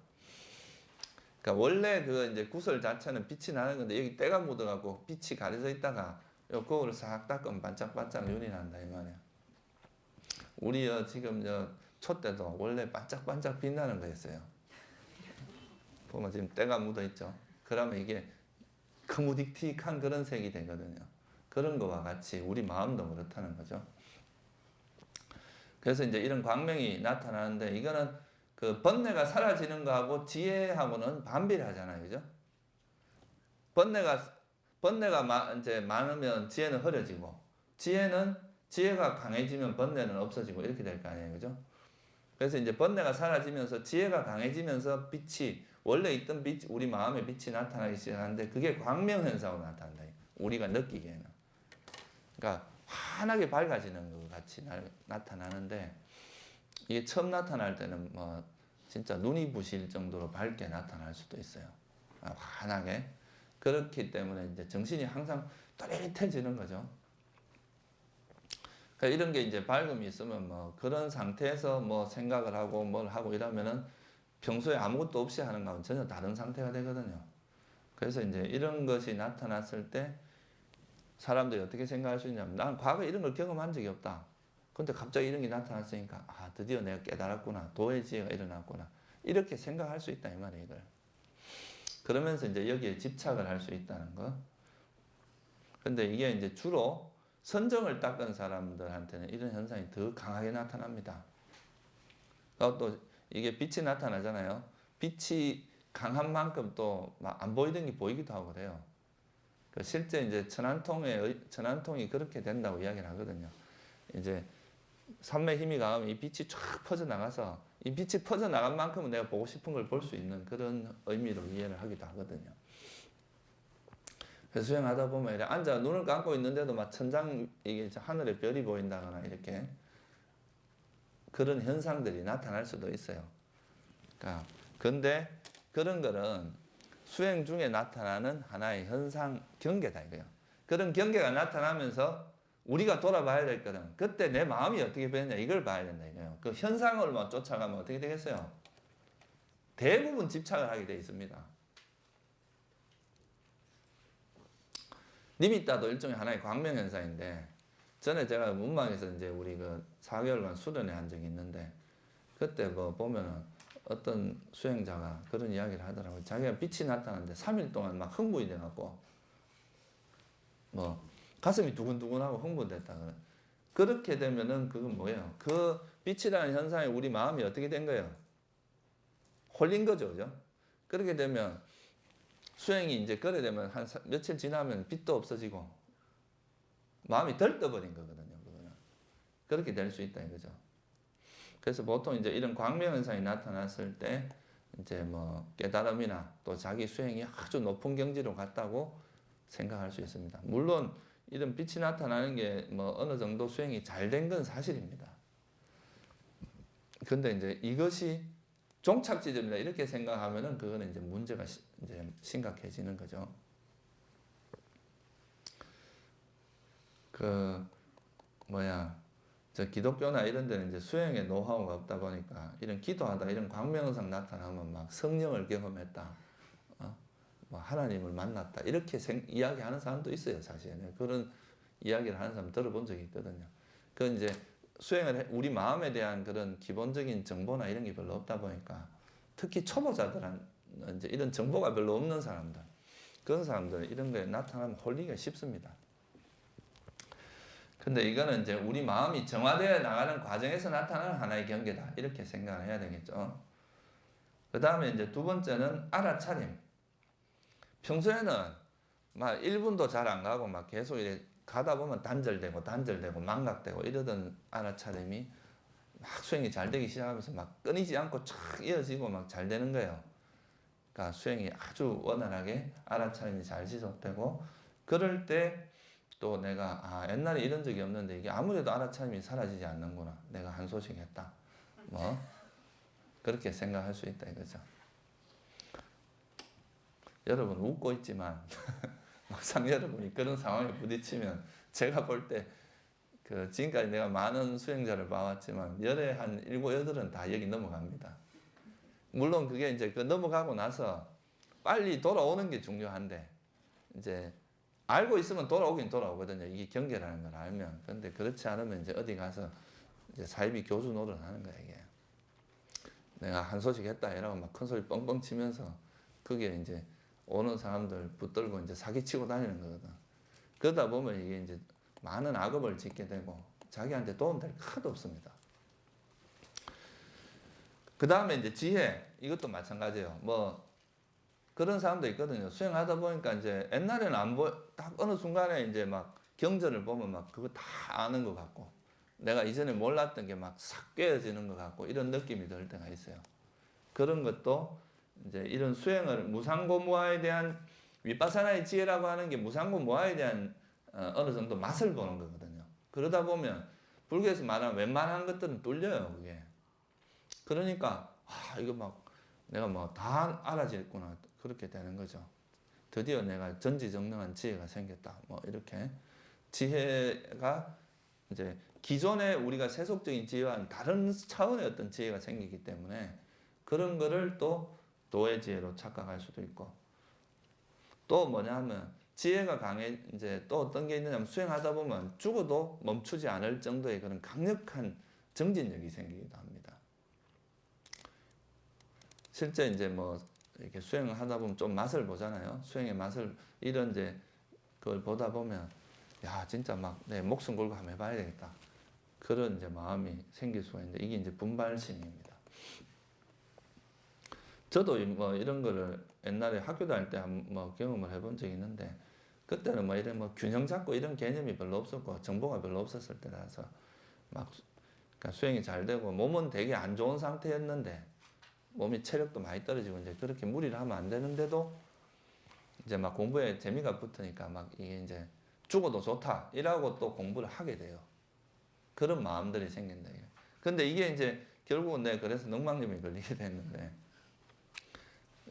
그러니까 원래 그 이제 구슬 자체는 빛이 나는 건데 여기 때가 묻어갖고 빛이 가려져 있다가 요 거울을 싹 닦으면 반짝반짝 윤이 난다 이 말이야. 우리 지금 초 때도 원래 반짝반짝 빛나는 거였어요. 보면 지금 때가 묻어 있죠. 그러면 이게 커무딕틱한 그런 색이 되거든요. 그런 거와 같이 우리 마음도 그렇다는 거죠. 그래서 이제 이런 광명이 나타나는데 이거는 그 번뇌가 사라지는 거하고 지혜하고는 반비례하잖아요, 그죠? 번뇌가 이제 많으면 지혜는 흐려지고 지혜가 강해지면 번뇌는 없어지고 이렇게 될 거 아니에요, 그죠? 그래서 이제 번뇌가 사라지면서 지혜가 강해지면서 빛이 원래 있던 빛, 우리 마음의 빛이 나타나기 시작하는데 그게 광명 현상으로 나타난다. 우리가 느끼기에는. 그러니까 환하게 밝아지는 것 같이 나타나는데 이게 처음 나타날 때는 뭐 진짜 눈이 부실 정도로 밝게 나타날 수도 있어요. 환하게. 그렇기 때문에 이제 정신이 항상 또렷해지는 거죠. 그러니까 이런 게 이제 밝음이 있으면 뭐 그런 상태에서 뭐 생각을 하고 뭘 하고 이러면은 평소에 아무것도 없이 하는 거하고는 전혀 다른 상태가 되거든요. 그래서 이제 이런 것이 나타났을 때 사람들이 어떻게 생각할 수 있냐면 나는 과거에 이런 걸 경험한 적이 없다. 근데 갑자기 이런 게 나타났으니까 드디어 내가 깨달았구나. 도의 지혜가 일어났구나. 이렇게 생각할 수 있다 이 말이에요. 이걸. 그러면서 이제 여기에 집착을 할 수 있다는 거. 근데 이게 이제 주로 선정을 닦은 사람들한테는 이런 현상이 더 강하게 나타납니다. 또 이게 빛이 나타나잖아요. 빛이 강한 만큼 또 안 보이던 게 보이기도 하고 그래요. 실제 이제 천안통이 그렇게 된다고 이야기를 하거든요. 이제 삼매 힘이 강하면 이 빛이 쫙 퍼져나가서 이 빛이 퍼져나간 만큼은 내가 보고 싶은 걸 볼 수 있는 그런 의미로 이해를 하기도 하거든요. 그래서 수행하다 보면 이렇게 앉아 눈을 감고 있는데도 막 천장 이게 하늘에 별이 보인다거나 이렇게 그런 현상들이 나타날 수도 있어요. 그러니까 근데 그런 거는 수행 중에 나타나는 하나의 현상 경계다 이거예요. 그런 경계가 나타나면서 우리가 돌아봐야 될 거는 그때 내 마음이 어떻게 변했냐 이걸 봐야 된다 이거예요. 그 현상을만 쫓아가면 어떻게 되겠어요? 대부분 집착을 하게 돼 있습니다. 니미따도 일종의 하나의 광명 현상인데 전에 제가 문망에서 이제 우리 그 4개월간 수련회 한 적이 있는데 그때 뭐 보면은 어떤 수행자가 그런 이야기를 하더라고요. 자기가 빛이 나타났는데 3일 동안 막 흥분이 돼갖고 뭐 가슴이 두근두근하고 흥분됐다 그래. 그렇게 되면은 그건 뭐예요? 그 빛이라는 현상에 우리 마음이 어떻게 된 거예요? 홀린 거죠, 그죠? 그렇게 되면 수행이 이제 그래 되면 한 며칠 지나면 빛도 없어지고 마음이 덜 떠버린 거거든요. 그거는. 그렇게 될 수 있다 이거죠. 그래서 보통 이제 이런 광명 현상이 나타났을 때 이제 뭐 깨달음이나 또 자기 수행이 아주 높은 경지로 갔다고 생각할 수 있습니다. 물론 이런 빛이 나타나는 게 뭐 어느 정도 수행이 잘 된 건 사실입니다. 근데 이제 이것이 종착 지점이다 이렇게 생각하면은 그거는 이제 문제가 이제 심각해지는 거죠. 저 기독교나 이런 데는 이제 수행의 노하우가 없다 보니까 이런 기도하다 이런 광명현상 나타나면 막 성령을 경험했다. 뭐 하나님을 만났다. 이렇게 이야기하는 사람도 있어요, 사실은. 그런 이야기를 하는 사람 들어본 적이 있거든요. 그건 이제 우리 마음에 대한 그런 기본적인 정보나 이런 게 별로 없다 보니까 특히 초보자들은 이제 이런 정보가 별로 없는 사람들, 그런 사람들은 이런 거에 나타나면 홀리기가 쉽습니다. 근데 이거는 이제 우리 마음이 정화되어 나가는 과정에서 나타나는 하나의 경계다. 이렇게 생각을 해야 되겠죠. 그 다음에 이제 두 번째는 알아차림. 평소에는 막 1분도 잘 안 가고 막 계속 이래 가다 보면 단절되고 망각되고 이러던 알아차림이 막 수행이 잘 되기 시작하면서 막 끊이지 않고 촥 이어지고 막 잘 되는 거예요. 그러니까 수행이 아주 원활하게 알아차림이 잘 지속되고 그럴 때 또 내가 옛날에 이런 적이 없는데 이게 아무래도 알아차림이 사라지지 않는구나. 내가 한 소식 했다. 뭐 그렇게 생각할 수 있다 이거죠. 여러분 웃고 있지만 막상 여러분이 그런 상황에 부딪히면 제가 볼 때 지금까지 내가 많은 수행자를 봐왔지만 열에 한 7, 8은 다 여기 넘어갑니다. 물론 그게 이제 넘어가고 나서 빨리 돌아오는 게 중요한데 이제 알고 있으면 돌아오긴 돌아오거든요. 이게 경계라는 걸 알면. 근데 그렇지 않으면 이제 어디 가서 이제 사이비 교주 노릇하는 거야 이게. 내가 한 소식 했다 이러고 막 큰 소리 뻥뻥 치면서 그게 이제 오는 사람들 붙들고 이제 사기치고 다니는 거거든. 그러다 보면 이게 이제 많은 악업을 짓게 되고 자기한테 도움될 게 하나도 없습니다. 그 다음에 이제 지혜, 이것도 마찬가지예요. 뭐 그런 사람도 있거든요. 수행하다 보니까 이제 옛날에는 안 딱 어느 순간에 이제 막 경전을 보면 막 그거 다 아는 것 같고 내가 이전에 몰랐던 게 막 싹 깨어지는 것 같고 이런 느낌이 들 때가 있어요. 그런 것도 이제 이런 수행을 무상고무화에 대한 위파사나의 지혜라고 하는 게 무상고무화에 대한 어느 정도 맛을 보는 거거든요. 그러다 보면 불교에서 말하는 웬만한 것들은 뚫려요, 그게. 그러니까 이거 막 내가 뭐 다 알아지겠구나 그렇게 되는 거죠. 드디어 내가 전지전능한 지혜가 생겼다. 뭐 이렇게 지혜가 이제 기존에 우리가 세속적인 지혜와는 다른 차원의 어떤 지혜가 생기기 때문에 그런 거를 또 도의 지혜로 착각할 수도 있고 또 뭐냐 하면 지혜가 강해 이제 또 어떤 게 있느냐면 수행하다 보면 죽어도 멈추지 않을 정도의 그런 강력한 정진력이 생기기도 합니다. 실제 이제 뭐 이렇게 수행을 하다 보면 좀 맛을 보잖아요. 수행의 맛을 이런 이제 그걸 보다 보면 야 진짜 막 내 목숨 걸고 한번 해봐야 되겠다. 그런 이제 마음이 생길 수가 있는데 이게 이제 분발심입니다. 저도 뭐 이런 거를 옛날에 학교 다닐 때 뭐 경험을 해본 적이 있는데 그때는 뭐 이런 뭐 균형 잡고 이런 개념이 별로 없었고 정보가 별로 없었을 때라서 막 그러니까 수행이 잘 되고 몸은 되게 안 좋은 상태였는데 몸이 체력도 많이 떨어지고 이제 그렇게 무리를 하면 안 되는데도 이제 막 공부에 재미가 붙으니까 막 이게 이제 죽어도 좋다 이라고 또 공부를 하게 돼요. 그런 마음들이 생긴다. 근데 이게 이제 결국은 내가 그래서 늑막염이 걸리게 됐는데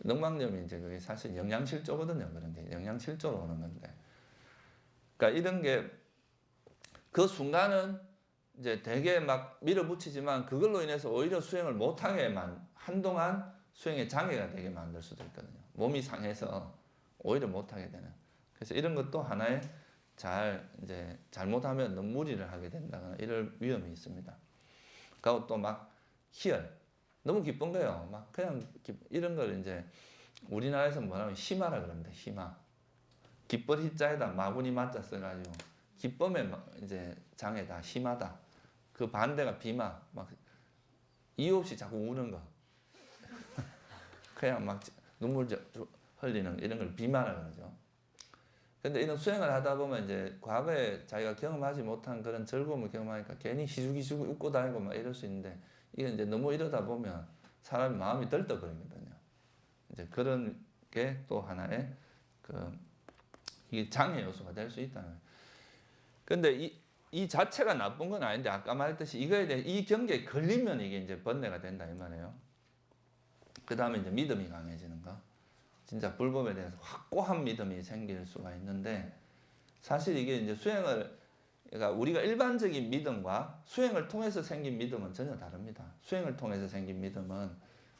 늑막염이 이제 그게 사실 영양실조거든요. 그런 게 영양실조로 오는 건데. 그러니까 이런 게 그 순간은 이제 되게 막 밀어붙이지만 그걸로 인해서 오히려 수행을 못하게만 한동안 수행에 장애가 되게 만들 수도 있거든요. 몸이 상해서 오히려 못하게 되는. 그래서 이런 것도 하나의 이제 잘못하면 너무 무리를 하게 된다거나 이럴 위험이 있습니다. 그리고 또 막 희열. 너무 기쁜 거예요. 막 그냥 이런 걸 이제 우리나라에서 뭐라면 희마라 그럽니다. 희마. 기쁠 희자에다 마구니 맞자 써가지고 기쁨의 이제 장애다. 희마다. 그 반대가 비마. 막 이유 없이 자꾸 우는 거. 그냥 막 눈물 흘리는 이런 걸 비마라 그러죠. 근데 이런 수행을 하다 보면 이제 과거에 자기가 경험하지 못한 그런 즐거움을 경험하니까 괜히 희죽희죽 웃고 다니고 막 이럴 수 있는데 이게 이제 너무 이러다 보면 사람이 마음이 들떡거리거든요. 이제 그런 게 또 하나의 이게 장애 요소가 될 수 있다는 거예요. 근데 이 자체가 나쁜 건 아닌데 아까 말했듯이 이거에 대해 이 경계에 걸리면 이게 이제 번뇌가 된다 이 말이에요. 그 다음에 이제 믿음이 강해지는 거. 진짜 불법에 대해서 확고한 믿음이 생길 수가 있는데 사실 이게 이제 그러니까 우리가 일반적인 믿음과 수행을 통해서 생긴 믿음은 전혀 다릅니다. 수행을 통해서 생긴 믿음은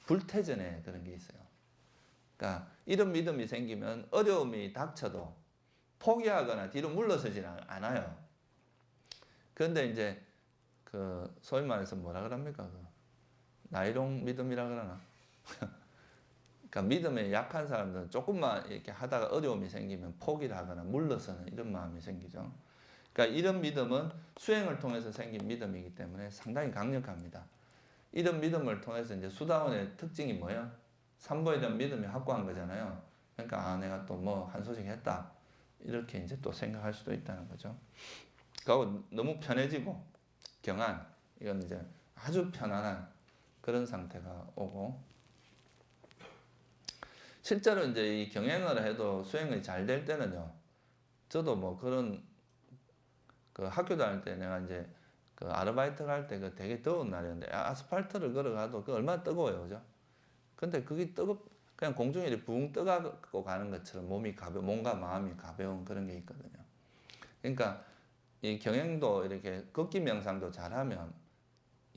불태전에 그런 게 있어요. 그러니까 이런 믿음이 생기면 어려움이 닥쳐도 포기하거나 뒤로 물러서지 않아요. 그런데 이제 그 소위 말해서 뭐라 그럽니까? 나이롱 믿음이라 그러나? 그러니까 믿음에 약한 사람들은 조금만 이렇게 하다가 어려움이 생기면 포기를 하거나 물러서는 이런 마음이 생기죠. 그러니까 이런 믿음은 수행을 통해서 생긴 믿음이기 때문에 상당히 강력합니다. 이런 믿음을 통해서 이제 수다원의 특징이 뭐예요? 삼보에 대한 믿음이 확고한 거잖아요. 그러니까 내가 또 뭐 한 소식 했다 이렇게 이제 또 생각할 수도 있다는 거죠. 그리고 너무 편해지고 경안 이건 이제 아주 편안한 그런 상태가 오고. 실제로 이제 이 경행을 해도 수행이 잘 될 때는요. 저도 뭐 그런 그 학교 다닐 때 내가 이제 그 아르바이트 할 때 그 되게 더운 날이었는데 아스팔트를 걸어가도 그 얼마나 뜨거워요, 그죠? 근데 그게 그냥 공중에 이렇게 붕 떠가고 가는 것처럼 몸과 마음이 가벼운 그런 게 있거든요. 그러니까 이 경행도 이렇게 걷기 명상도 잘하면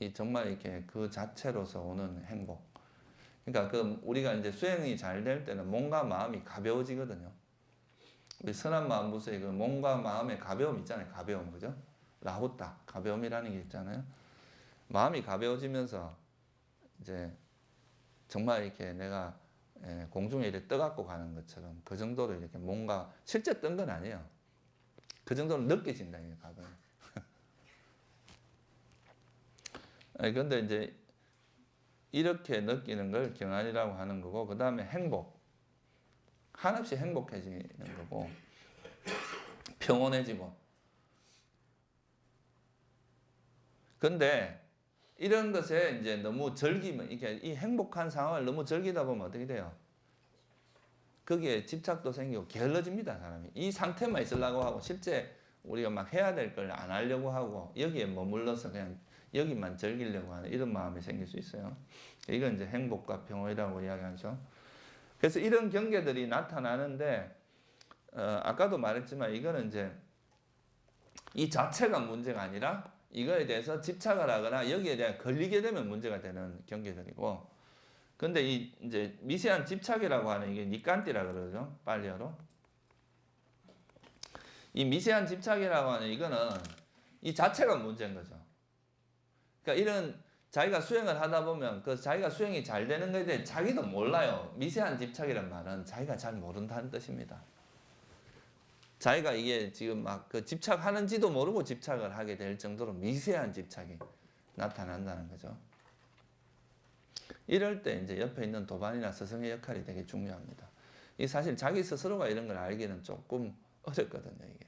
이 정말 이렇게 그 자체로서 오는 행복. 그러니까 그 우리가 이제 수행이 잘 될 때는 몸과 마음이 가벼워지거든요. 우리 선한 마음 부서의 그 몸과 마음의 가벼움 있잖아요. 가벼움, 그죠? 라후타, 가벼움이라는 게 있잖아요. 마음이 가벼워지면서 이제 정말 이렇게 내가 공중에 이렇게 떠갖고 가는 것처럼 그 정도로 이렇게 뭔가 실제 뜬 건 아니에요. 그 정도로 느껴진다, 이게 가벼움. 근데 이제 이렇게 느끼는 걸 경안이라고 하는 거고, 그 다음에 행복. 한없이 행복해지는 거고, 평온해지고. 근데 이런 것에 이제 너무 즐기면, 이렇게 이 행복한 상황을 너무 즐기다 보면 어떻게 돼요? 거기에 집착도 생기고 게을러집니다, 사람이. 이 상태만 있으려고 하고, 실제 우리가 막 해야 될 걸 안 하려고 하고, 여기에 머물러서 그냥 여기만 즐기려고 하는 이런 마음이 생길 수 있어요. 이건 이제 행복과 평온이라고 이야기하죠. 그래서 이런 경계들이 나타나는데, 아까도 말했지만 이거는 이제 이 자체가 문제가 아니라 이거에 대해서 집착을 하거나 여기에 대해 걸리게 되면 문제가 되는 경계들이고, 근데 이 이제 미세한 집착이라고 하는 이게 니깐띠라 그러죠, 팔리어로. 이 미세한 집착이라고 하는 이거는 이 자체가 문제인 거죠. 그러니까 이런 자기가 수행을 하다 보면 그 자기가 수행이 잘 되는 것에 대해 자기도 몰라요. 미세한 집착이란 말은 자기가 잘 모른다는 뜻입니다. 자기가 이게 지금 막 그 집착하는지도 모르고 집착을 하게 될 정도로 미세한 집착이 나타난다는 거죠. 이럴 때 이제 옆에 있는 도반이나 스승의 역할이 되게 중요합니다. 이 사실 자기 스스로가 이런 걸 알기는 조금 어렵거든요, 이게.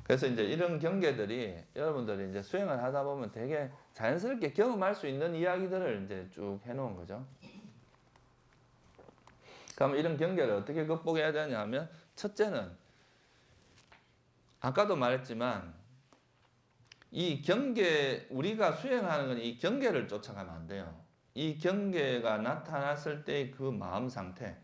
그래서 이제 이런 경계들이 여러분들이 이제 수행을 하다 보면 되게 자연스럽게 경험할 수 있는 이야기들을 이제 쭉 해놓은 거죠. 그럼 이런 경계를 어떻게 극복해야 되냐 하면, 첫째는 아까도 말했지만 이 경계, 우리가 수행하는 건 이 경계를 쫓아가면 안 돼요. 이 경계가 나타났을 때 그 마음 상태,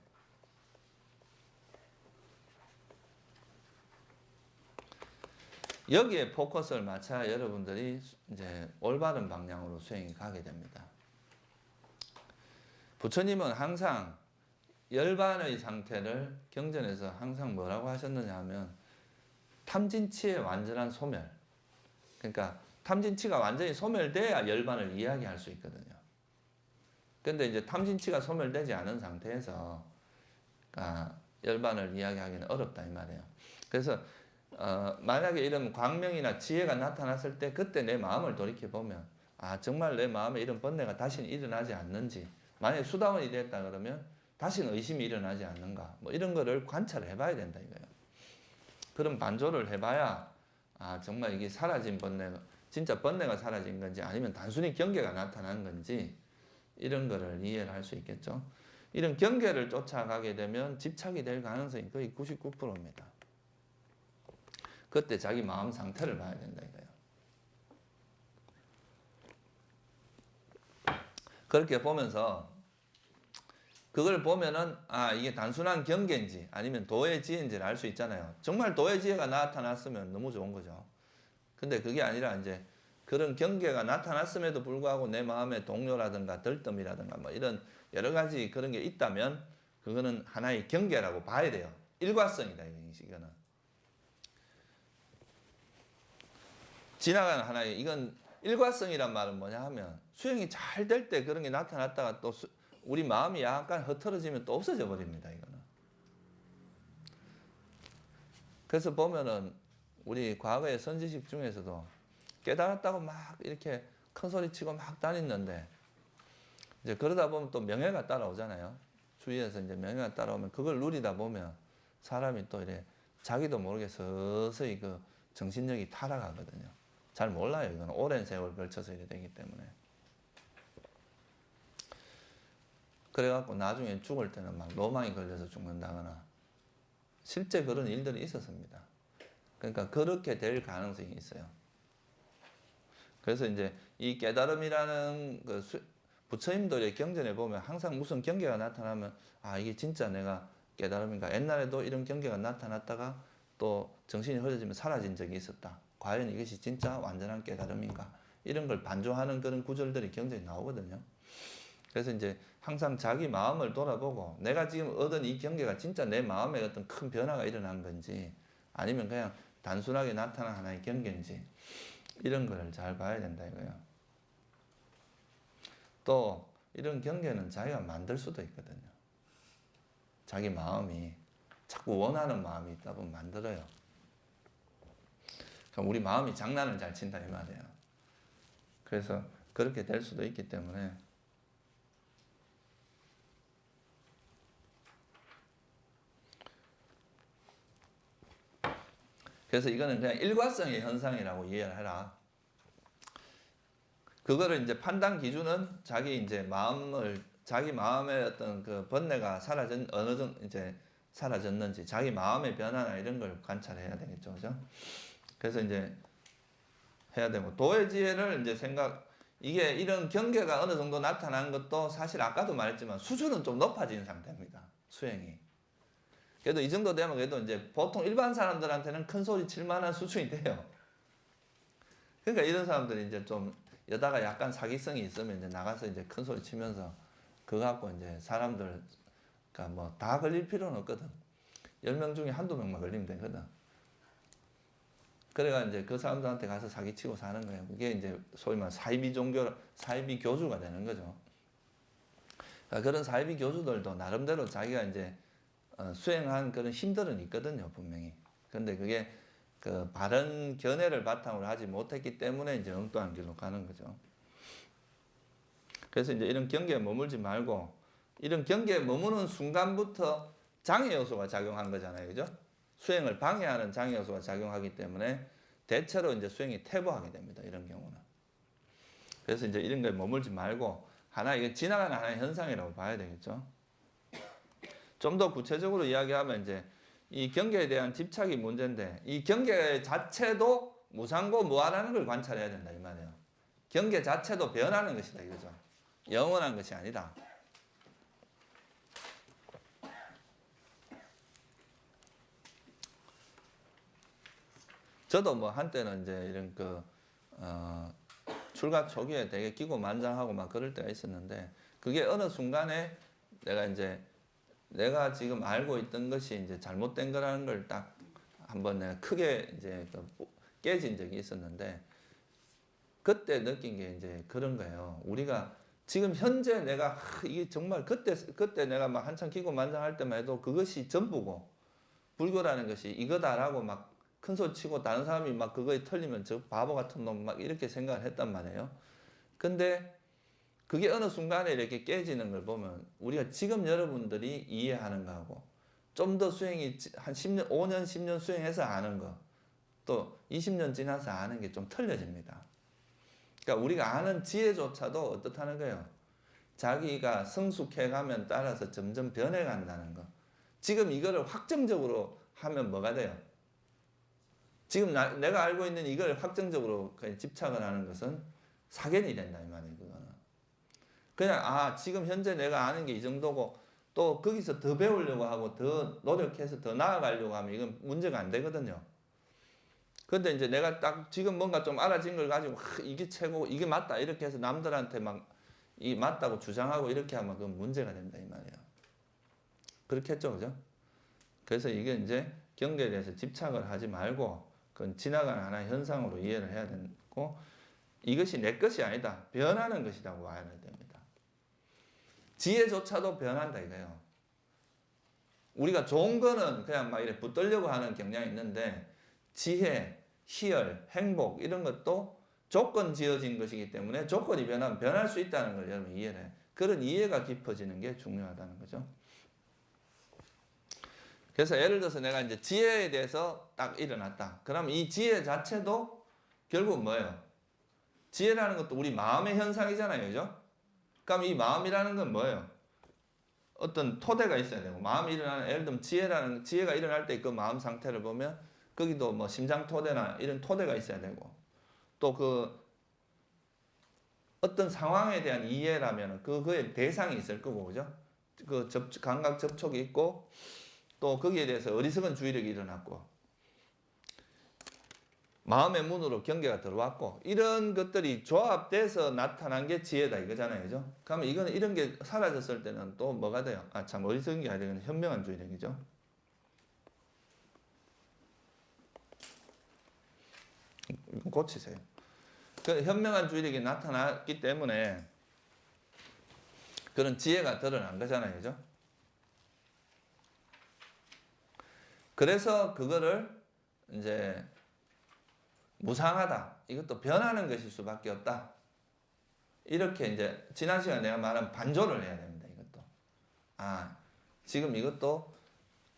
여기에 포커스를 맞춰야 여러분들이 이제 올바른 방향으로 수행이 가게 됩니다. 부처님은 항상 열반의 상태를 경전에서 항상 뭐라고 하셨느냐 하면 탐진치의 완전한 소멸. 그러니까 탐진치가 완전히 소멸돼야 열반을 이야기할 수 있거든요. 근데 이제 탐진치가 소멸되지 않은 상태에서 열반을 이야기하기는 어렵다 이 말이에요. 그래서 만약에 이런 광명이나 지혜가 나타났을 때 그때 내 마음을 돌이켜보면 정말 내 마음에 이런 번뇌가 다시는 일어나지 않는지, 만약에 수다원이 됐다 그러면 다시는 의심이 일어나지 않는가, 뭐 이런 거를 관찰을 해봐야 된다 이거예요. 그런 반조를 해봐야 정말 이게 사라진 번뇌가 진짜 번뇌가 사라진 건지 아니면 단순히 경계가 나타난 건지 이런 거를 이해를 할 수 있겠죠. 이런 경계를 쫓아가게 되면 집착이 될 가능성이 거의 99%입니다. 그때 자기 마음 상태를 봐야 된다 이거예요. 그렇게 보면서 그걸 보면은 이게 단순한 경계인지 아니면 도의 지혜인지를 알 수 있잖아요. 정말 도의 지혜가 나타났으면 너무 좋은 거죠. 근데 그게 아니라 이제 그런 경계가 나타났음에도 불구하고 내 마음에 동요라든가 들뜸이라든가 뭐 이런 여러 가지 그런 게 있다면 그거는 하나의 경계라고 봐야 돼요. 일과성이다 이거는. 지나가는 하나의, 이건 일과성이란 말은 뭐냐 하면 수행이 잘 될 때 그런 게 나타났다가 또 우리 마음이 약간 흐트러지면 또 없어져 버립니다 이거는. 그래서 보면은 우리 과거의 선지식 중에서도 깨달았다고 막 이렇게 큰 소리 치고 막 다녔는데 이제 그러다 보면 또 명예가 따라오잖아요. 주위에서 이제 명예가 따라오면 그걸 누리다 보면 사람이 또 이래 자기도 모르게 서서히 그 정신력이 타락하거든요. 잘 몰라요. 이건 오랜 세월 걸쳐서 이래 되기 때문에. 그래갖고 나중에 죽을 때는 막 로망이 걸려서 죽는다거나 실제 그런 일들이 있었습니다. 그러니까 그렇게 될 가능성이 있어요. 그래서 이제 이 깨달음이라는 그 부처님들의 경전에 보면 항상 무슨 경계가 나타나면 이게 진짜 내가 깨달음인가. 옛날에도 이런 경계가 나타났다가 또 정신이 흐려지면 사라진 적이 있었다. 과연 이것이 진짜 완전한 깨달음인가. 이런 걸 반조하는 그런 구절들이 굉장히 나오거든요. 그래서 이제 항상 자기 마음을 돌아보고 내가 지금 얻은 이 경계가 진짜 내 마음에 어떤 큰 변화가 일어난 건지 아니면 그냥 단순하게 나타난 하나의 경계인지 이런 거를 잘 봐야 된다 이거예요. 또 이런 경계는 자기가 만들 수도 있거든요. 자기 마음이 자꾸 원하는 마음이 있다 보면 만들어요. 그럼 우리 마음이 장난을 잘 친다 이 말이에요. 그래서 그렇게 될 수도 있기 때문에 그래서 이거는 그냥 일과성의 현상이라고 이해를 해라. 그거를 이제 판단 기준은 자기 마음의 어떤 그 번뇌가 어느 정도 이제 사라졌는지, 자기 마음의 변화나 이런 걸 관찰해야 되겠죠. 그죠? 그래서 이제 해야 되고, 도의 지혜를 이제 이게 이런 경계가 어느 정도 나타난 것도 사실 아까도 말했지만 수준은 좀 높아진 상태입니다. 수행이. 그래도 이 정도 되면 그래도 이제 보통 일반 사람들한테는 큰 소리 칠 만한 수준이 돼요. 그러니까 이런 사람들이 이제 좀 여다가 약간 사기성이 있으면 이제 나가서 이제 큰 소리 치면서 그거 갖고 이제 사람들, 그러니까 뭐 다 걸릴 필요는 없거든. 10명 중에 한두 명만 걸리면 되거든. 그래가 이제 그 사람들한테 가서 사기치고 사는 거예요. 그게 이제 소위 말해 사이비 교주가 되는 거죠. 그러니까 그런 사이비 교주들도 나름대로 자기가 이제 수행한 그런 힘들은 있거든요, 분명히. 근데 그게 그 바른 견해를 바탕으로 하지 못했기 때문에 이제 엉뚱한 길로 가는 거죠. 그래서 이제 이런 경계에 머물지 말고, 이런 경계에 머무는 순간부터 장애 요소가 작용한 거잖아요, 그죠? 수행을 방해하는 장애 요소가 작용하기 때문에 대체로 이제 수행이 퇴보하게 됩니다, 이런 경우는. 그래서 이제 이런 거에 머물지 말고 이게 지나가는 하나의 현상이라고 봐야 되겠죠. 좀 더 구체적으로 이야기하면 이제 이 경계에 대한 집착이 문제인데, 이 경계 자체도 무상고 무한하는 걸 관찰해야 된다 이 말이에요. 경계 자체도 변하는 것이다 이거죠. 영원한 것이 아니다. 저도 뭐 한때는 이제 이런 출가 초기에 되게 기고만장하고 막 그럴 때가 있었는데, 그게 어느 순간에 내가 지금 알고 있던 것이 이제 잘못된 거라는 걸 딱 한번 내가 크게 이제 깨진 적이 있었는데, 그때 느낀 게 이제 그런 거예요. 우리가 지금 현재 내가 이게 정말 그때 내가 막 한참 기고만장할 때만 해도 그것이 전부고, 불교라는 것이 이거다라고 막 큰 소리 치고 다른 사람이 막 그거에 털리면 저 바보 같은 놈 막 이렇게 생각을 했단 말이에요. 근데 그게 어느 순간에 이렇게 깨지는 걸 보면 우리가 지금 여러분들이 이해하는 거하고 좀 더 수행이 한 10년, 5년, 10년 수행해서 아는 거, 또 20년 지나서 아는 게 좀 틀려집니다. 그러니까 우리가 아는 지혜조차도 어떻다는 거예요? 자기가 성숙해가면 따라서 점점 변해간다는 거. 지금 이거를 확정적으로 하면 뭐가 돼요? 지금 내가 알고 있는 이걸 확정적으로 그냥 집착을 하는 것은 사견이 된다 이 말이에요. 그거는 그냥 지금 현재 내가 아는 게 이 정도고 또 거기서 더 배우려고 하고 더 노력해서 더 나아가려고 하면 이건 문제가 안 되거든요. 근데 이제 내가 딱 지금 뭔가 좀 알아진 걸 가지고 이게 최고, 이게 맞다 이렇게 해서 남들한테 막 이 맞다고 주장하고 이렇게 하면 그건 문제가 된다 이 말이에요. 그렇게 했죠, 그죠? 그래서 이게 이제 경계에 대해서 집착을 하지 말고 그건 지나가는 하나의 현상으로 이해를 해야 되고, 이것이 내 것이 아니다, 변하는 것이라고 봐야 됩니다. 지혜조차도 변한다 이거예요. 우리가 좋은 거는 그냥 막 이렇게 붙들려고 하는 경향이 있는데, 지혜, 희열, 행복 이런 것도 조건 지어진 것이기 때문에 조건이 변하면 변할 수 있다는 걸 여러분 이해를 해. 그런 이해가 깊어지는 게 중요하다는 거죠. 그래서 예를 들어서 내가 이제 지혜에 대해서 딱 일어났다. 그럼 이 지혜 자체도 결국 뭐예요? 지혜라는 것도 우리 마음의 현상이잖아요. 그죠? 그럼 이 마음이라는 건 뭐예요? 어떤 토대가 있어야 되고, 마음이 일어나는, 예를 들면 지혜가 일어날 때 그 마음 상태를 보면 거기도 뭐 심장 토대나 이런 토대가 있어야 되고, 또 어떤 상황에 대한 이해라면 그거에 대상이 있을 거고, 그죠? 감각 접촉이 있고, 또 거기에 대해서 어리석은 주의력이 일어났고, 마음의 문으로 경계가 들어왔고 이런 것들이 조합돼서 나타난 게 지혜다 이거잖아요. 그죠? 그러면 이거는 이런 게 사라졌을 때는 또 뭐가 돼요? 아, 참 어리석은 게 아니라 현명한 주의력이죠. 이건 고치세요. 그 현명한 주의력이 나타났기 때문에 그런 지혜가 드러난 거잖아요. 그죠? 그래서 그거를 이제 무상하다. 이것도 변하는 것일 수밖에 없다. 이렇게 이제 지난 시간에 내가 말한 반조를 해야 됩니다. 이것도. 아, 지금 이것도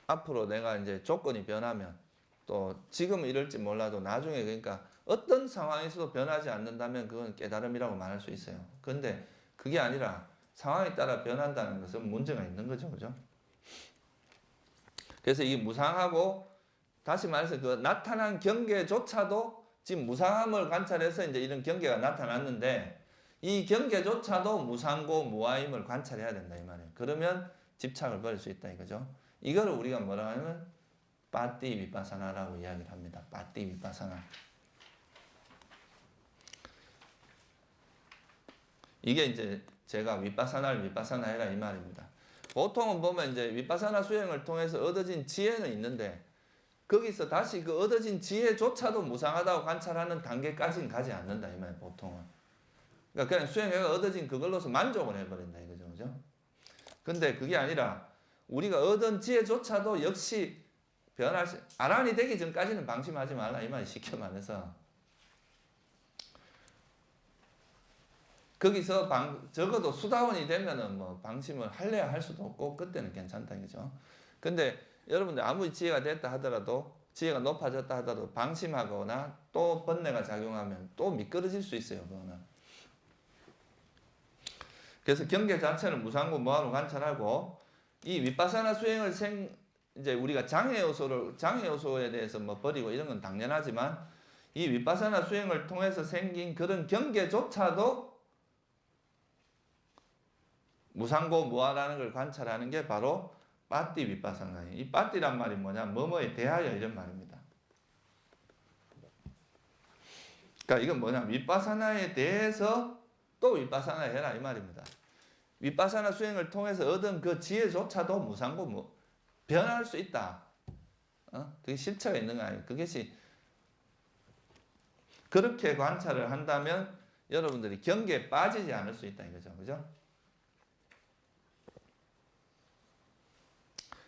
앞으로 내가 이제 조건이 변하면 또 지금 이럴지 몰라도 나중에 그러니까 어떤 상황에서도 변하지 않는다면 그건 깨달음이라고 말할 수 있어요. 그런데 그게 아니라 상황에 따라 변한다는 것은 문제가 있는 거죠. 그죠? 그래서 이 무상하고 다시 말해서 그 나타난 경계조차도 지금 무상함을 관찰해서 이제 이런 경계가 나타났는데 이 경계조차도 무상고 무아임을 관찰해야 된다 이 말이에요. 그러면 집착을 버릴 수 있다 이거죠. 이거를 우리가 뭐라 하냐면 빠띠 위파사나라고 이야기를 합니다. 빠띠 위파사나. 이게 이제 제가 위파사나를 위파사나 해라 이 말입니다. 보통은 보면 이제 위파사나 수행을 통해서 얻어진 지혜는 있는데 거기서 다시 그 얻어진 지혜조차도 무상하다고 관찰하는 단계까지는 가지 않는다 이 말이에요. 보통은. 그러니까 그냥 수행해가 얻어진 그걸로서 만족을 해버린다 이거죠. 그죠? 근데 그게 아니라 우리가 얻은 지혜조차도 역시 아란이 되기 전까지는 방심하지 말라 이 말이 쉽게 말해서 거기서 적어도 수다원이 되면은 뭐 방심을 할래야 할 수도 없고 그때는 괜찮다 이거죠. 근데 여러분들 아무리 지혜가 됐다 하더라도 지혜가 높아졌다 하더라도 방심하거나 또 번뇌가 작용하면 또 미끄러질 수 있어요. 그거는. 그래서 경계 자체를 무상고 무아로 관찰하고 이 윗바사나 수행을 이제 우리가 장애 요소에 대해서 뭐 버리고 이런 건 당연하지만 이 윗바사나 수행을 통해서 생긴 그런 경계조차도 무상고 무아라는 걸 관찰하는 게 바로 빠띠 윗바사나예요. 이 빠띠란 말이 뭐냐? 뭐뭐에 대하여 이런 말입니다. 그러니까 이건 뭐냐? 윗바사나에 대해서 또 윗바사나 해라 이 말입니다. 윗바사나 수행을 통해서 얻은 그 지혜조차도 무상고 변할 수 있다. 그게 실체가 있는 거 아니에요. 그것이 그렇게 관찰을 한다면 여러분들이 경계에 빠지지 않을 수 있다 이거죠. 그죠?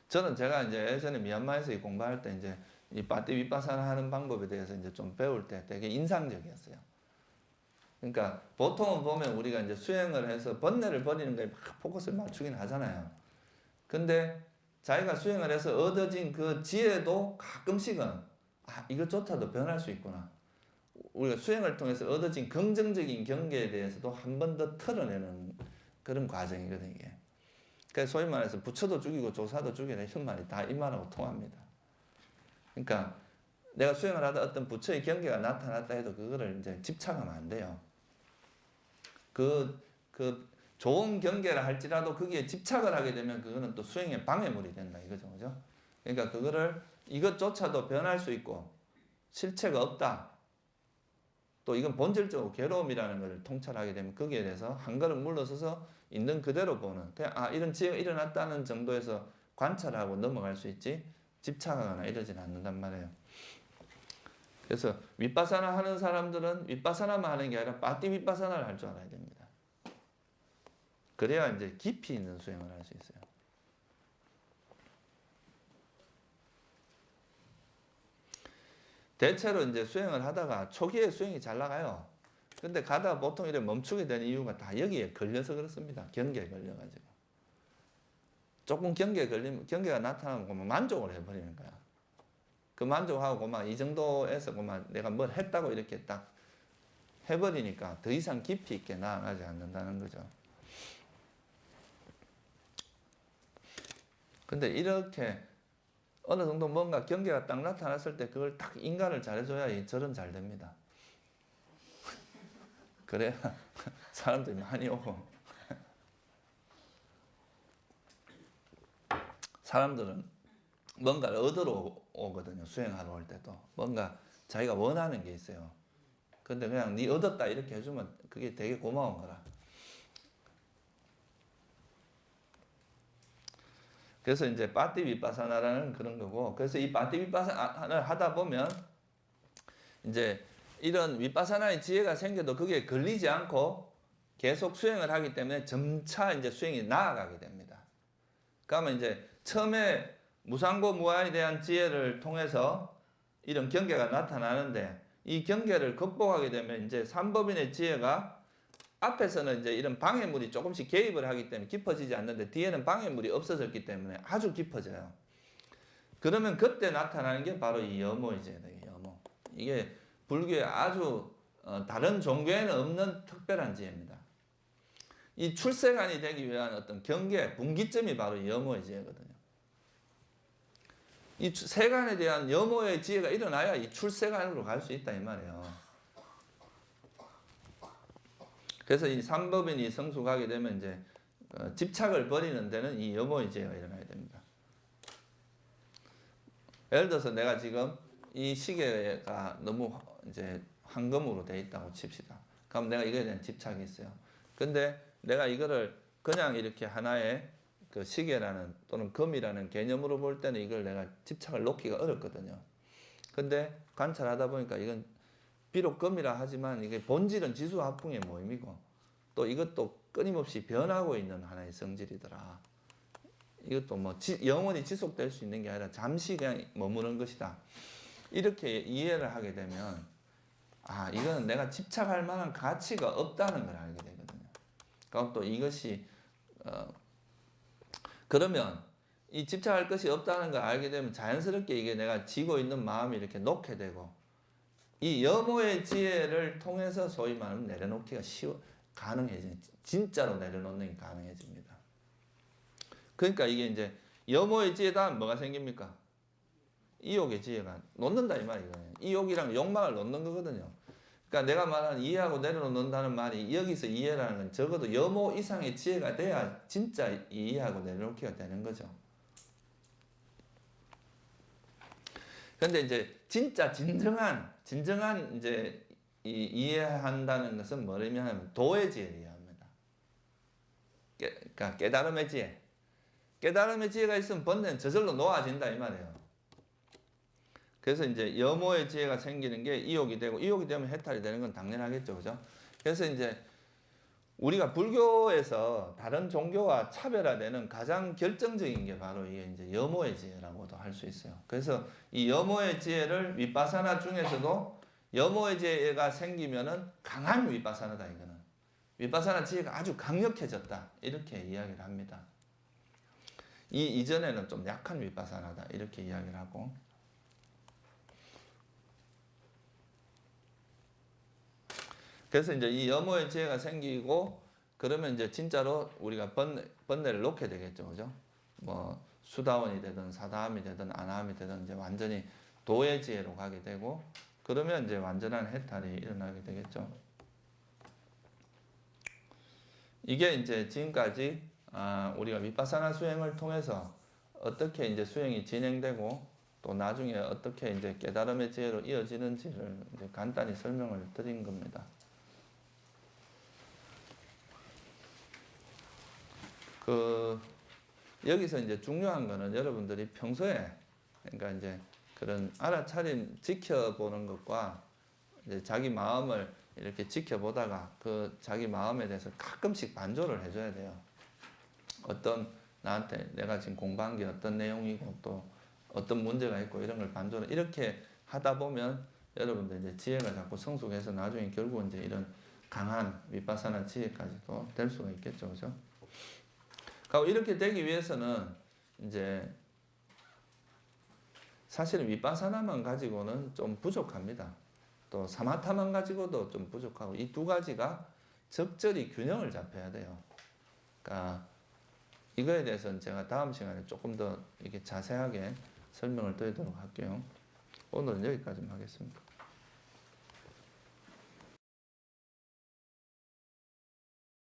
저는 제가 이제 예전에 미얀마에서 공부할 때 이제 이 빠띠 윗바사나 하는 방법에 대해서 이제 좀 배울 때 되게 인상적이었어요. 그러니까 보통은 보면 우리가 이제 수행을 해서 번뇌를 버리는 거에 막 포커스를 맞추긴 하잖아요. 근데 자기가 수행을 해서 얻어진 그 지혜도 가끔씩은 이것조차도 변할 수 있구나. 우리가 수행을 통해서 얻어진 긍정적인 경계에 대해서도 한 번 더 털어내는 그런 과정이거든요. 이게. 그래서 소위 말해서 부처도 죽이고 조사도 죽이라 이런 말이 다 이 말하고 통합니다. 그러니까 내가 수행을 하다 어떤 부처의 경계가 나타났다 해도 그거를 이제 집착하면 안 돼요. 그 좋은 경계라 할지라도 거기에 집착을 하게 되면 그거는 또 수행의 방해물이 된다 이거죠. 그죠? 그러니까 그거를 이것조차도 변할 수 있고 실체가 없다. 또 이건 본질적으로 괴로움이라는 것을 통찰하게 되면 거기에 대해서 한 걸음 물러서서 있는 그대로 보는 그냥 이런 지혜가 일어났다는 정도에서 관찰하고 넘어갈 수 있지 집착하거나 이러진 않는단 말이에요. 그래서 윗바사나 하는 사람들은 윗바사나만 하는 게 아니라 빠띠 윗바사나를 할 줄 알아야 됩니다. 그래야 이제 깊이 있는 수행을 할 수 있어요. 대체로 이제 수행을 하다가 초기에 수행이 잘 나가요. 근데 가다가 보통 이렇게 멈추게 되는 이유가 다 여기에 걸려서 그렇습니다. 경계에 걸려가지고. 조금 경계에 걸리면, 경계가 나타나면 그만 만족을 해버리는 거야. 그 만족하고 그만 이 정도에서 그만 내가 뭘 했다고 이렇게 딱 해버리니까 더 이상 깊이 있게 나아가지 않는다는 거죠. 근데 이렇게 어느 정도 뭔가 경계가 딱 나타났을 때 그걸 딱 인간을 잘해줘야 이 절은 잘 됩니다. 그래야 사람들이 많이 오고. 사람들은 뭔가를 얻으러 오거든요. 수행하러 올 때도. 뭔가 자기가 원하는 게 있어요. 근데 그냥 네 얻었다 이렇게 해주면 그게 되게 고마운 거라. 그래서 이제 빠띠 비파사나라는 그런 거고, 그래서 이 빠띠 비파사나를 하다 보면 이제 이런 위파사나의 지혜가 생겨도 그게 걸리지 않고 계속 수행을 하기 때문에 점차 이제 수행이 나아가게 됩니다. 그러면 이제 처음에 무상고 무아에 대한 지혜를 통해서 이런 경계가 나타나는데, 이 경계를 극복하게 되면 이제 삼법인의 지혜가 앞에서는 이제 이런 방해물이 조금씩 개입을 하기 때문에 깊어지지 않는데, 뒤에는 방해물이 없어졌기 때문에 아주 깊어져요. 그러면 그때 나타나는 게 바로 이 여모의 지혜다. 여모. 이게 불교의 아주 다른 종교에는 없는 특별한 지혜입니다. 이 출세관이 되기 위한 어떤 경계, 분기점이 바로 여모의 지혜거든요. 이 세간에 대한 여모의 지혜가 일어나야 이 출세관으로 갈 수 있다 이 말이에요. 그래서 이 삼법인이 성숙하게 되면 이제 집착을 버리는 데는 이 여모의 지혜가 일어나야 됩니다. 예를 들어서 내가 지금 이 시계가 너무 이제 황금으로 되어 있다고 칩시다. 그럼 내가 이거에 대한 집착이 있어요. 근데 내가 이거를 그냥 이렇게 하나의 그 시계라는 또는 금이라는 개념으로 볼 때는 이걸 내가 집착을 놓기가 어렵거든요. 근데 관찰하다 보니까 이건 비록 금이라 하지만 이게 본질은 지수화풍의 모임이고, 또 이것도 끊임없이 변하고 있는 하나의 성질이더라. 이것도 뭐 영원히 지속될 수 있는 게 아니라 잠시 그냥 머무는 것이다. 이렇게 이해를 하게 되면 아, 이거는 내가 집착할 만한 가치가 없다는 걸 알게 되거든요. 그럼 또 이것이 그러면 이 집착할 것이 없다는 걸 알게 되면 자연스럽게 이게 내가 지고 있는 마음이 이렇게 놓게 되고, 이 여모의 지혜를 통해서 소위 말하면 내려놓기가 가능해져요. 진짜로 내려놓는 게 가능해집니다. 그러니까 이게 이제 여모의 지혜다 하면 뭐가 생깁니까? 이욕의 지혜가 놓는다 이 말이에요. 이욕이랑 욕망을 놓는 거거든요. 그러니까 내가 말하는 이해하고 내려놓는다는 말이 여기서 이해라는 건 적어도 여모 이상의 지혜가 돼야 진짜 이해하고 내려놓기가 되는 거죠. 그런데 이제 진짜 진정한 이제 이해한다는 것은 뭐냐면 도의 지혜를 이해합니다. 그러니까 깨달음의 지혜. 깨달음의 지혜가 있으면 번뇌는 저절로 놓아진다 이 말이에요. 그래서 이제 여모의 지혜가 생기는 게 이욕이 되고, 이욕이 되면 해탈이 되는 건 당연하겠죠, 그죠? 그래서 이제 우리가 불교에서 다른 종교와 차별화되는 가장 결정적인 게 바로 이게 이제 여모의 지혜라고도 할 수 있어요. 그래서 이 여모의 지혜를 위파사나 중에서도 여모의 지혜가 생기면은 강한 위파사나다 이거는. 위파사나 지혜가 아주 강력해졌다 이렇게 이야기를 합니다. 이전에는 좀 약한 위파사나다 이렇게 이야기를 하고. 그래서 이제 이 여모의 지혜가 생기고 그러면 이제 진짜로 우리가 번뇌를 놓게 되겠죠, 그죠? 뭐 수다원이 되든 사다함이 되든 아나함이 되든 이제 완전히 도의 지혜로 가게 되고, 그러면 이제 완전한 해탈이 일어나게 되겠죠. 이게 이제 지금까지 우리가 위파사나 수행을 통해서 어떻게 이제 수행이 진행되고 또 나중에 어떻게 이제 깨달음의 지혜로 이어지는지를 이제 간단히 설명을 드린 겁니다. 여기서 이제 중요한 거는 여러분들이 평소에 그러니까 이제 그런 알아차림 지켜보는 것과 이제 자기 마음을 이렇게 지켜보다가 그 자기 마음에 대해서 가끔씩 반조를 해줘야 돼요. 어떤 나한테 내가 지금 공부한 게 어떤 내용이고 또 어떤 문제가 있고 이런 걸 반조를 이렇게 하다 보면 여러분들 이제 지혜가 자꾸 성숙해서 나중에 결국은 이제 이런 강한 위파사나 지혜까지도 될 수가 있겠죠, 그죠? 이렇게 되기 위해서는 이제 사실은 위파사나만 가지고는 좀 부족합니다. 또 사마타만 가지고도 좀 부족하고 이 두 가지가 적절히 균형을 잡혀야 돼요. 그러니까 이거에 대해서는 제가 다음 시간에 조금 더 이렇게 자세하게 설명을 드리도록 할게요. 오늘은 여기까지만 하겠습니다.